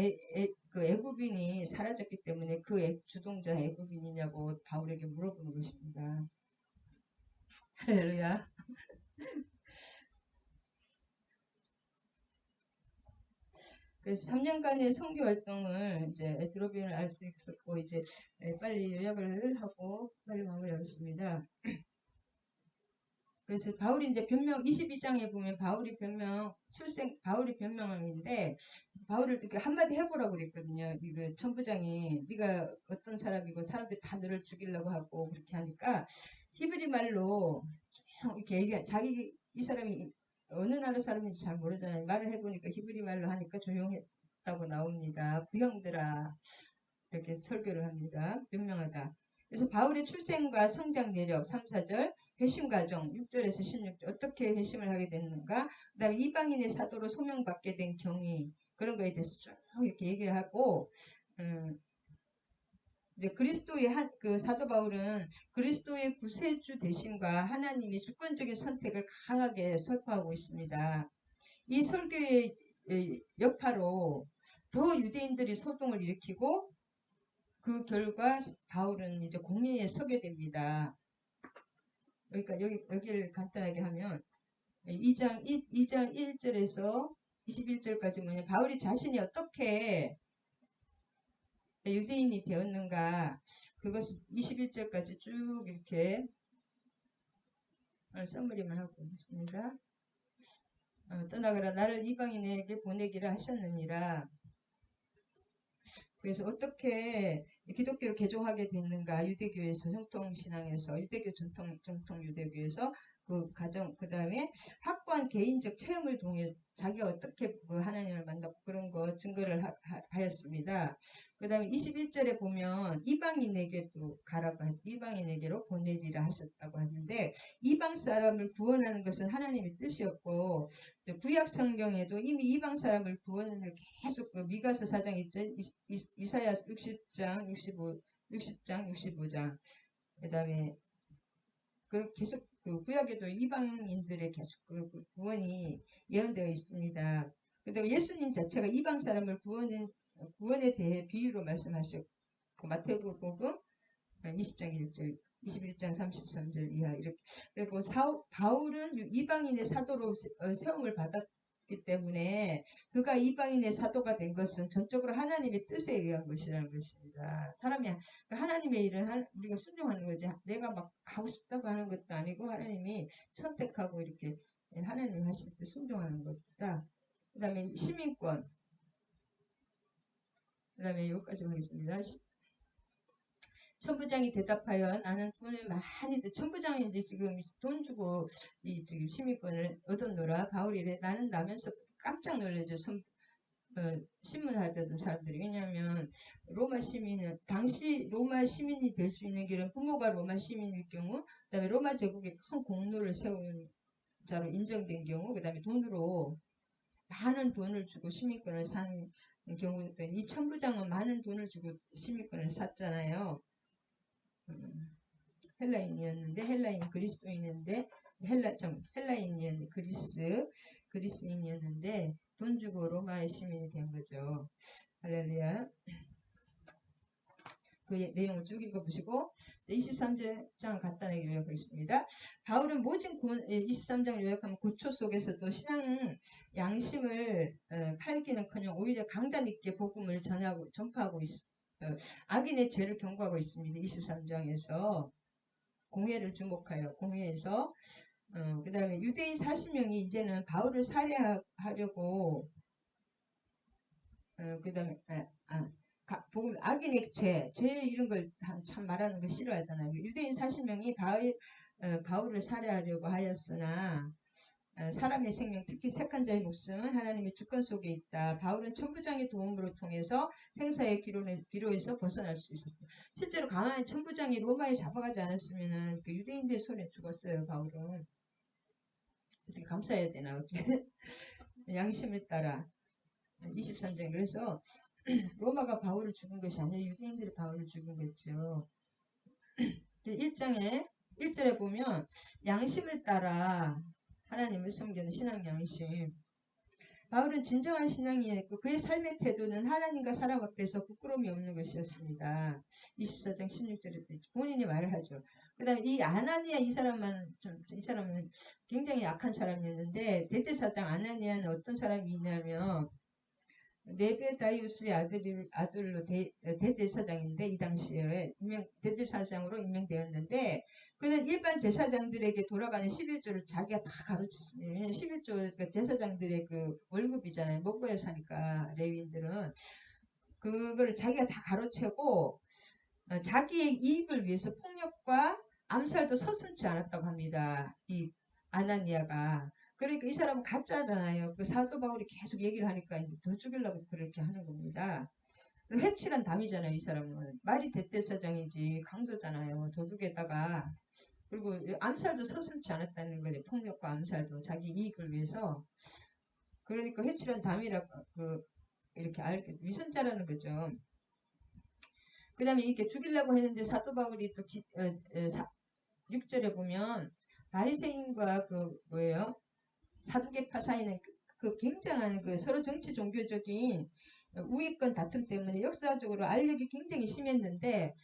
그 애굽인이 사라졌기 때문에 그 주동자 애굽인이냐고 바울에게 물어보는 것입니다. 할렐루야. 그래서 3년간의 선교 활동을 이제 에티오피아를 알 수 있었고, 이제 빨리 요약을 하고 빨리 마무리하겠습니다. 그래서 바울이 이제 변명 22장에 보면 바울이 변명 바울이 변명인데 바울을 이렇게 한마디 해보라고 그랬거든요. 이거 천부장이 네가 어떤 사람이고 사람들이 다 너를 죽이려고 하고 그렇게 하니까 히브리 말로 쭉 이렇게 자기 이 사람이 어느 나라 사람인지 잘 모르잖아요. 말을 해보니까 히브리 말로 하니까 조용했다고 나옵니다. 부형들아 이렇게 설교를 합니다. 변명하다. 그래서 바울의 출생과 성장 내력 3, 4절, 회심 과정 6절에서 16절 어떻게 회심을 하게 됐는가, 그 다음에 이방인의 사도로 소명받게 된 경위 그런 거에 대해서 쭉 이렇게 얘기를 하고 이제 그 사도 바울은 그리스도의 구세주 되심과 하나님이 주권적인 선택을 강하게 설파하고 있습니다. 이 설교의 여파로 더 유대인들이 소동을 일으키고 그 결과 바울은 이제 공회에 서게 됩니다. 그러니까 여기를 간단하게 하면 2장 1절에서 21절까지 뭐냐, 바울이 자신이 어떻게 유대인이 되었는가, 그것을 21절까지 쭉 이렇게 써머리만 하고 있습니다. 떠나가라 나를 이방인에게 보내기를 하셨느니라. 그래서 어떻게 기독교를 개종하게 됐는가, 유대교에서 정통신앙에서 유대교 정통 유대교에서 그 가정, 그 다음에 확고한 개인적 체험을 통해 자기가 어떻게 하나님을 만났고 그런 거 증거를 하였습니다. 그 다음에 21절에 보면 이방인에게도 가라고 이방인에게로 보내리라 하셨다고 하는데, 이방 사람을 구원하는 것은 하나님의 뜻이었고, 구약 성경에도 이미 이방 사람을 구원을 계속 미가서 4장 있죠. 이사야 60장 65장 그 다음에 계속 구약에도 이방인들의 계속 구원이 예언되어 있습니다. 그 다음에 예수님 자체가 이방 사람을 구원에 대해 비유로 말씀하셨고, 마태복음 20장 1절 21장 33절 이하 이렇게. 그리고 바울은 이방인의 사도로 세움을 받았기 때문에 그가 이방인의 사도가 된 것은 전적으로 하나님의 뜻에 의한 것이라는 것입니다. 사람이 하나님의 일은 우리가 순종하는 거지, 내가 막 하고 싶다고 하는 것도 아니고 하나님이 선택하고 이렇게 하나님이 하실 때 순종하는 것이다. 그 다음에 시민권, 그 다음에 여기까지 하겠습니다. 천부장이 대답하여 나는 돈을 많이 천부장이 이제 지금 돈 주고 지금 시민권을 얻었노라. 바울이 이래 나는 나면서 깜짝 놀라죠. 신문 하자던 사람들이. 왜냐하면 로마 시민은 당시 로마 시민이 될 수 있는 길은 부모가 로마 시민일 경우, 그다음에 로마 제국에 큰 공로를 세운 자로 인정된 경우, 그다음에 돈으로 많은 돈을 주고 시민권을 산 경우였더니 이 천부장은 많은 돈을 주고 시민권을 샀잖아요. 헬라인이었는데 헬라인 그리스도인인데 헬라인이었는데 그리스인이었는데 돈 주고 로마의 시민이 된 거죠. 할렐루야. 그 내용을 쭉 읽어보시고 23장 간단하게 요약하겠습니다. 바울은 모진 23장 요약하면 고초 속에서도 신앙 양심을 팔기는커녕 오히려 강단 있게 복음을 전파하고 악인의 죄를 경고하고 있습니다. 23장에서 공회를 주목하여 공회에서 그 다음에 유대인 40명이 이제는 바울을 살해하려고 그 다음에 복음 악인의 죄 이런 걸 참 말하는 거 싫어하잖아요. 유대인 40명이 바울을 살해하려고 하였으나 사람의 생명, 특히 색한 자의 목숨은 하나님의 주권 속에 있다. 바울은 천부장의 도움으로 통해서 생사의 기로에서 벗어날 수 있었다. 실제로 강한 천부장이 로마에 잡아가지 않았으면 그 유대인들 손에 죽었어요. 바울은. 어떻게 감사해야 되나 어떻게 양심을 따라 23장. 그래서 로마가 바울을 죽은 것이 아니라 유대인들이 바울을 죽은 거죠. 1장에 1절에 보면 양심을 따라 하나님을 섬기는 신앙 양심. 바울은 진정한 신앙이었고 그의 삶의 태도는 하나님과 사람 앞에서 부끄러움이 없는 것이었습니다. 24장 16절에 본인이 말을 하죠. 그 다음에 이 아나니아 이 사람은 굉장히 약한 사람이었는데 대제사장 아나니아는 어떤 사람이 있냐면 네베다이우스의 아들로 대제사장인데 이 당시에 대제사장으로 임명되었는데 그는 일반 제사장들에게 돌아가는 11조를 자기가 다 가르쳤습니다. 왜냐하면 11조 제사장들의 그 월급이잖아요. 먹고야 사니까 레위인들은 그거를 자기가 다 가르치고 자기의 이익을 위해서 폭력과 암살도 서슴지 않았다고 합니다. 이 아나니아가. 그러니까 이 사람은 가짜잖아요. 그 사도 바울이 계속 얘기를 하니까 이제 더 죽이려고 그렇게 하는 겁니다. 회칠한 담이잖아요. 이 사람은. 말이 대제사장이지 강도잖아요. 도둑에다가. 그리고 암살도 서슴지 않았다는 거죠. 폭력과 암살도 자기 이익을 위해서. 그러니까 회칠한 담이라 이렇게 알게 위선자라는 거죠. 그 다음에 이렇게 죽이려고 했는데 사도 바울이 또 6절에 보면 바리새인과 그 뭐예요? 사두개파 사이는 그 굉장한 그 서로 정치 종교적인 우위권 다툼 때문에 역사적으로 알력이 굉장히 심했는데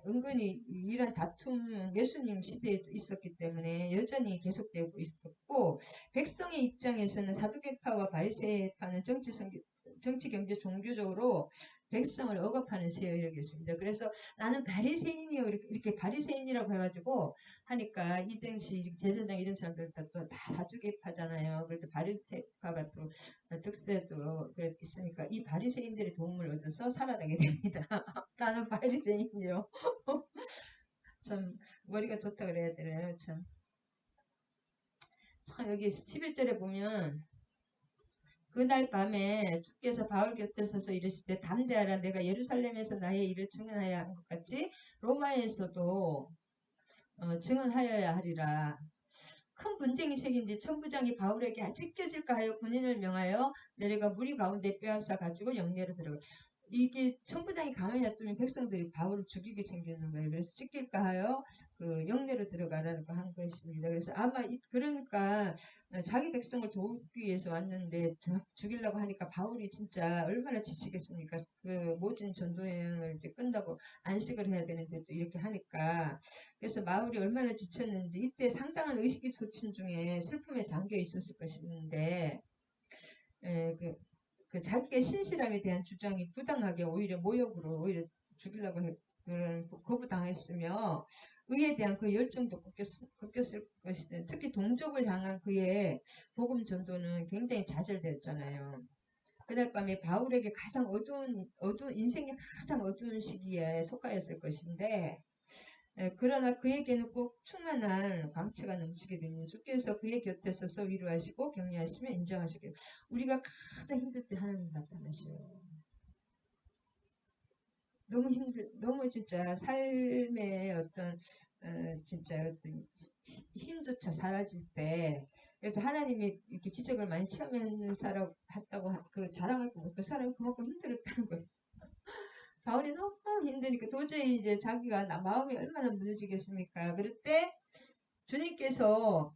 은근히 이런 다툼은 예수님 시대에도 있었기 때문에 여전히 계속되고 있었고 백성의 입장에서는 사두개파와 바리새파는 정치 경제 종교적으로 백성을 억압하는 세력이었습니다. 그래서 나는 바리새인이요 이렇게 바리새인이라고 해가지고 하니까 이 당시 제사장 이런 사람들 다 사두개파잖아요. 그래도 바리새파가 또 득세도 있으니까 이 바리새인들의 도움을 얻어서 살아나게 됩니다. 나는 바리새인이요. 참 머리가 좋다 그래야 되나요? 참 여기 11절에 보면 그날 밤에 주께서 바울 곁에 서서 이르시되 담대하라 내가 예루살렘에서 나의 일을 증언하여 한 것 같이 로마에서도 증언하여야 하리라. 큰 분쟁이 생긴지 천부장이 바울에게 찢겨질까 하여 군인을 명하여 내려가 무리 가운데 빼앗아 가지고 영내로 들어가. 이게 천부장이 가만히 놔두면 백성들이 바울을 죽이게 생기는 거예요. 그래서 찢길까 하여 그 영내로 들어가라고 한 것입니다. 그래서 아마 그러니까 자기 백성을 도우기 위해서 왔는데 죽이려고 하니까 바울이 진짜 얼마나 지치겠습니까? 그 모진 전도 여행을 이제 끝나고 안식을 해야 되는데 또 이렇게 하니까 그래서 마울이 얼마나 지쳤는지 이때 상당한 의식소침 중에 슬픔에 잠겨 있었을 것인데 그 자기의 신실함에 대한 주장이 부당하게 오히려 모욕으로 오히려 죽이려고 그런 거부당했으며 의에 대한 그 열정도 꺾였을 것이다. 특히 동족을 향한 그의 복음 전도는 굉장히 좌절되었잖아요. 그날 밤에 바울에게 가장 인생의 가장 어두운 시기에 속하였을 것인데 그러나 그에게는 꼭 충만한 광채가 넘치게 됩니다. 주께서 그의 곁에 서서 위로하시고 격려하시며 인정하시게 우리가 가장 힘들 때 하나님 나타나셔요. 너무 진짜 삶의 어떤 진짜 어떤 힘조차 사라질 때 그래서 하나님이 이렇게 기적을 많이 체험하는 사람 같다고 그 자랑할 거 그 사람이 그만큼 힘들었다는 거예요. 바울이 너무 힘드니까 도저히 이제 자기가 마음이 얼마나 무너지겠습니까? 그럴 때 주님께서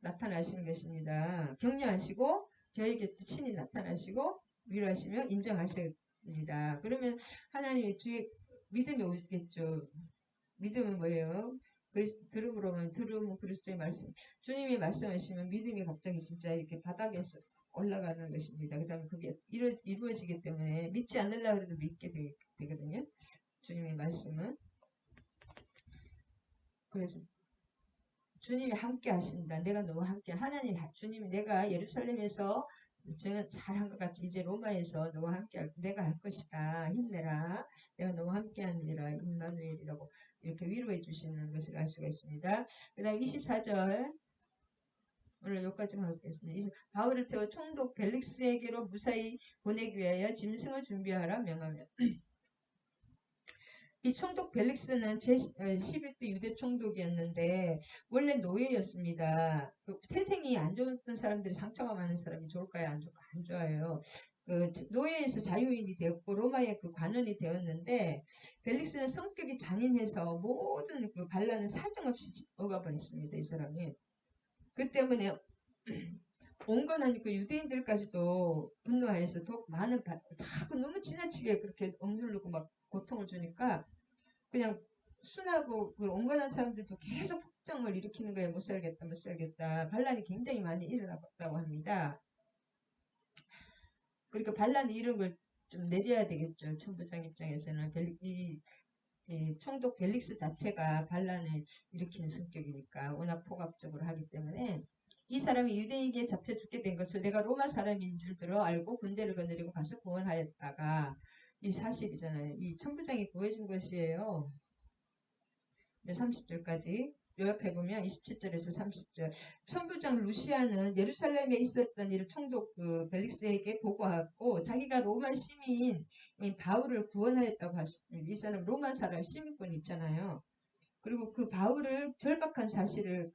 나타나시는 것입니다. 격려하시고 저에게 친히 나타나시고 위로하시며 인정하십니다. 그러면 하나님의 주의 믿음이 오겠죠. 믿음은 뭐예요? 들음은 그리스도의 말씀. 주님이 말씀하시면 믿음이 갑자기 진짜 이렇게 바닥에서 올라가는 것입니다. 그 다음에 그게 이루어지기 때문에 믿지 않으려고 해도 믿게 되거든요. 주님의 말씀은. 그래서 주님이 함께 하신다. 내가 너와 함께 주님이 내가 예루살렘에서 저는 잘한 것 같이 이제 로마에서 너와 함께 내가 할 것이다. 힘내라. 내가 너와 함께 하느니라. 임마누엘이라고 이렇게 위로해 주시는 것을 알 수가 있습니다. 그 다음 24절 오늘 여기까지만 하겠습니다. 바울을 태워 총독 벨릭스에게로 무사히 보내기 위하여 짐승을 준비하라 명하며 이 총독 벨릭스는 제11대 유대 총독이었는데 원래 노예였습니다. 그 태생이 안 좋았던 사람들이 상처가 많은 사람이 좋을까요? 안 좋아요. 그 노예에서 자유인이 되었고 로마의 그 관원이 되었는데 벨릭스는 성격이 잔인해서 모든 그 반란을 사정없이 억압을했습니다. 이 사람이. 그 때문에 온건한 그 유대인들까지도 분노하여서 더 많은 자꾸 너무 지나치게 그렇게 억누르고 막 고통을 주니까 그냥 순하고 그 온건한 사람들도 계속 폭정을 일으키는 거예요. 못 살겠다. 반란이 굉장히 많이 일어났다고 합니다. 그러니까 반란 이런 걸 좀 내려야 되겠죠. 천부장 입장에서는 이 총독 벨릭스 자체가 반란을 일으키는 성격이니까 워낙 폭압적으로 하기 때문에 이 사람이 유대인에게 잡혀 죽게 된 것을 내가 로마 사람인 줄 들어 알고 군대를 거느리고 가서 구원하였다가 이 사실이잖아요. 이 천부장이 구해준 것이에요. 30절까지 요약해보면 27절에서 30절 천부장 루시아는 예루살렘에 있었던 일을 총독 그 벨릭스에게 보고하고 자기가 로마 시민인 바울을 구원하였다고 하십니다. 이 사람 로마 사람 시민권 있잖아요. 그리고 그 바울을 절박한 사실을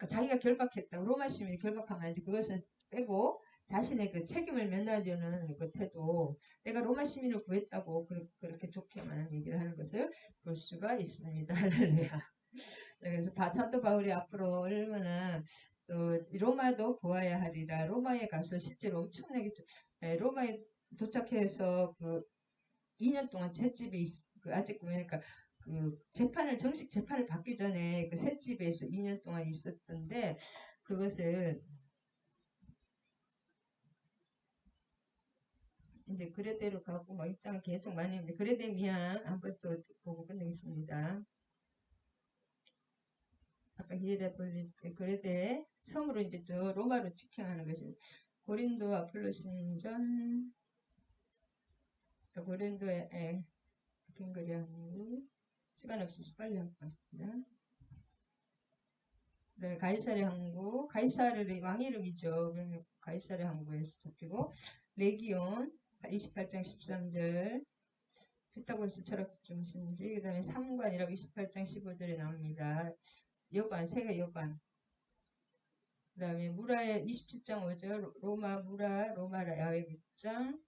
자기가 결박했다고 로마 시민이 결박하면 안 돼. 그것은 빼고 자신의 그 책임을 면하려는 그 태도, 내가 로마 시민을 구했다고 그렇게 좋게만 얘기를 하는 것을 볼 수가 있습니다. 할렐루야. 그래서 사도 바울이 앞으로 얼마나 또 로마도 보아야 하리라. 로마에 가서 실제로 엄청나게 로마에 도착해서 그 2년 동안 셋집에 아직 그러니까 그 정식 재판을 받기 전에 그 셋집에서 2년 동안 있었던데 그것을 이제 그레데로 가고 막 입장을 계속 많이 했는데 그레데 미안 한번 또 보고 끝내겠습니다. 아까 히에라폴리스 그레데 섬으로 이제 저 로마로 직행하는 것이 고린도 아폴로신전 고린도에 빙그리 항구 시간 없어서 빨리 할 것 같습니다. 네, 가이사르 항구 가이사르의 왕 이름이죠. 가이사르 항구에서 잡히고 레기온 28장 13절 피타고라스 철학 중심지 그 다음에 3관이라고 28장 15절에 나옵니다. 여관 세계 여관 그 다음에 무라의 27장 5절 로마 야외 극장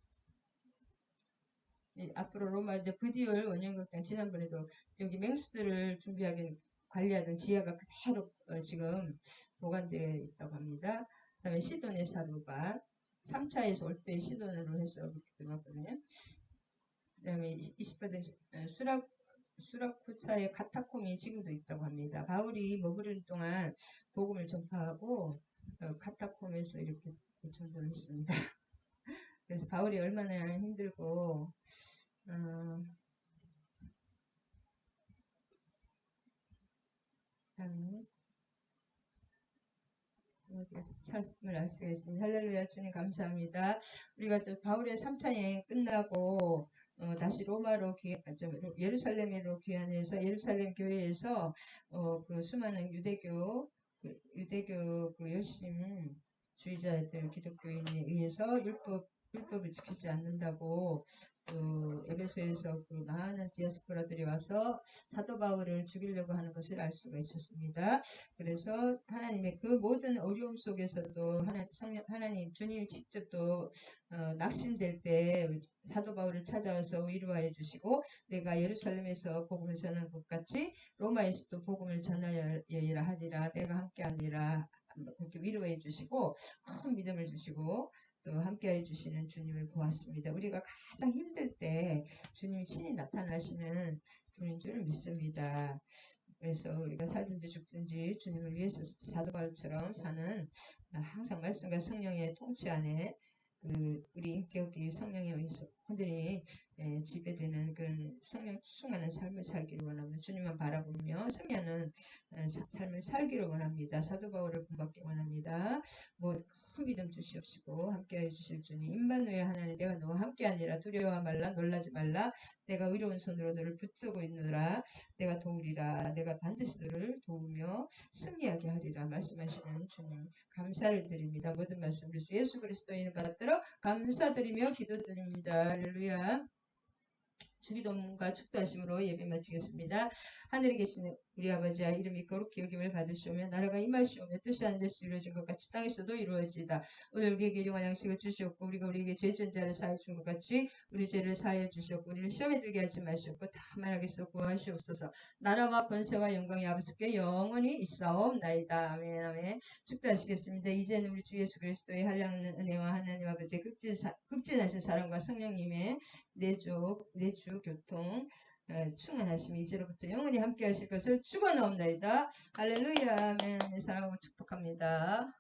앞으로 로마 이제 브디올 원형극장 지난번에도 여기 맹수들을 준비하기 관리하던 지하가 그대로 지금 보관되어 있다고 합니다. 그 다음에 시돈의 사루밭 3차에서 올 때 시돈으로 해서 그렇게 들어갔거든요. 그 다음에 28장 수라쿠사의 카타콤이 지금도 있다고 합니다. 바울이 머무르는 동안 복음을 전파하고 카타콤에서 이렇게 전도를 했습니다. 그래서 바울이 얼마나 힘들고 말씀을 알 수가 있습니다. 할렐루야 주님 감사합니다. 우리가 또 바울의 3차 여행 끝나고 다시 로마로 예루살렘으로 귀환해서 예루살렘 교회에서 그 수많은 유대교 그 열심주의자들 기독교인에 의해서 율법을 지키지 않는다고 에베소에서 그 많은 디아스포라들이 와서 사도 바울을 죽이려고 하는 것을 알 수가 있었습니다. 그래서 하나님의 그 모든 어려움 속에서도 하나님 주님이 직접 또 낙심될 때 사도 바울을 찾아와서 위로하여 주시고 내가 예루살렘에서 복음을 전한 것 같이 로마에서도 복음을 전하여야 하리라 내가 함께하니라 그렇게 위로해 주시고 큰 믿음을 주시고 또 함께해 주시는 주님을 보았습니다. 우리가 가장 힘들 때 주님이 친히 나타나시는 분인 줄 믿습니다. 그래서 우리가 살든지 죽든지 주님을 위해서 사도 바울처럼 사는 항상 말씀과 성령의 통치 안에 우리 인격이 성령에 의해서 완전히 지배되는 그런 성령 충만한 삶을 살기를 원합니다. 주님만 바라보며 성령은 삶을 살기를 원합니다. 사도 바울을 본받기 원합니다. 큰 믿음 주시옵시고 함께해 주실 주님 임마누엘 하나님 내가 너와 함께하니라 두려워하지 말라 놀라지 말라 내가 의로운 손으로 너를 붙들고 있노라 내가 도우리라 내가 반드시 너를 도우며 승리하게 하리라 말씀하시는 주님 감사를 드립니다. 모든 말씀 우리 주 예수 그리스도인을 받들어 감사드리며 기도드립니다. 할렐루야. 주기도문과 축도하심으로 예배 마치겠습니다. 하늘에 계시는 우리 아버지야 이름이 거룩히 여김을 받으시오며 나라가 임하시오며 뜻이 하늘에서 이루어진 것 같이 땅에서도 이루어지이다. 오늘 우리에게 일용할 양식을 주시옵고 우리가 우리에게 죄진 자를 사하여 준 것 같이 우리 죄를 사하여 주시옵고 우리를 시험에 들게 하지 마시옵고 다만하게서 구하시옵소서. 나라와 권세와 영광이 아버지께 영원히 있사옵나이다. 아멘 아멘. 축도하시겠습니다. 이제는 우리 주 예수 그리스도의 한량없는 은혜와 하나님 아버지의 극진하신 사랑과 성령님의 내주 교통 충만하심이 이제로부터 영원히 함께 하실 것을 축원하옵나이다. 할렐루야. 아멘. 사랑하고 축복합니다.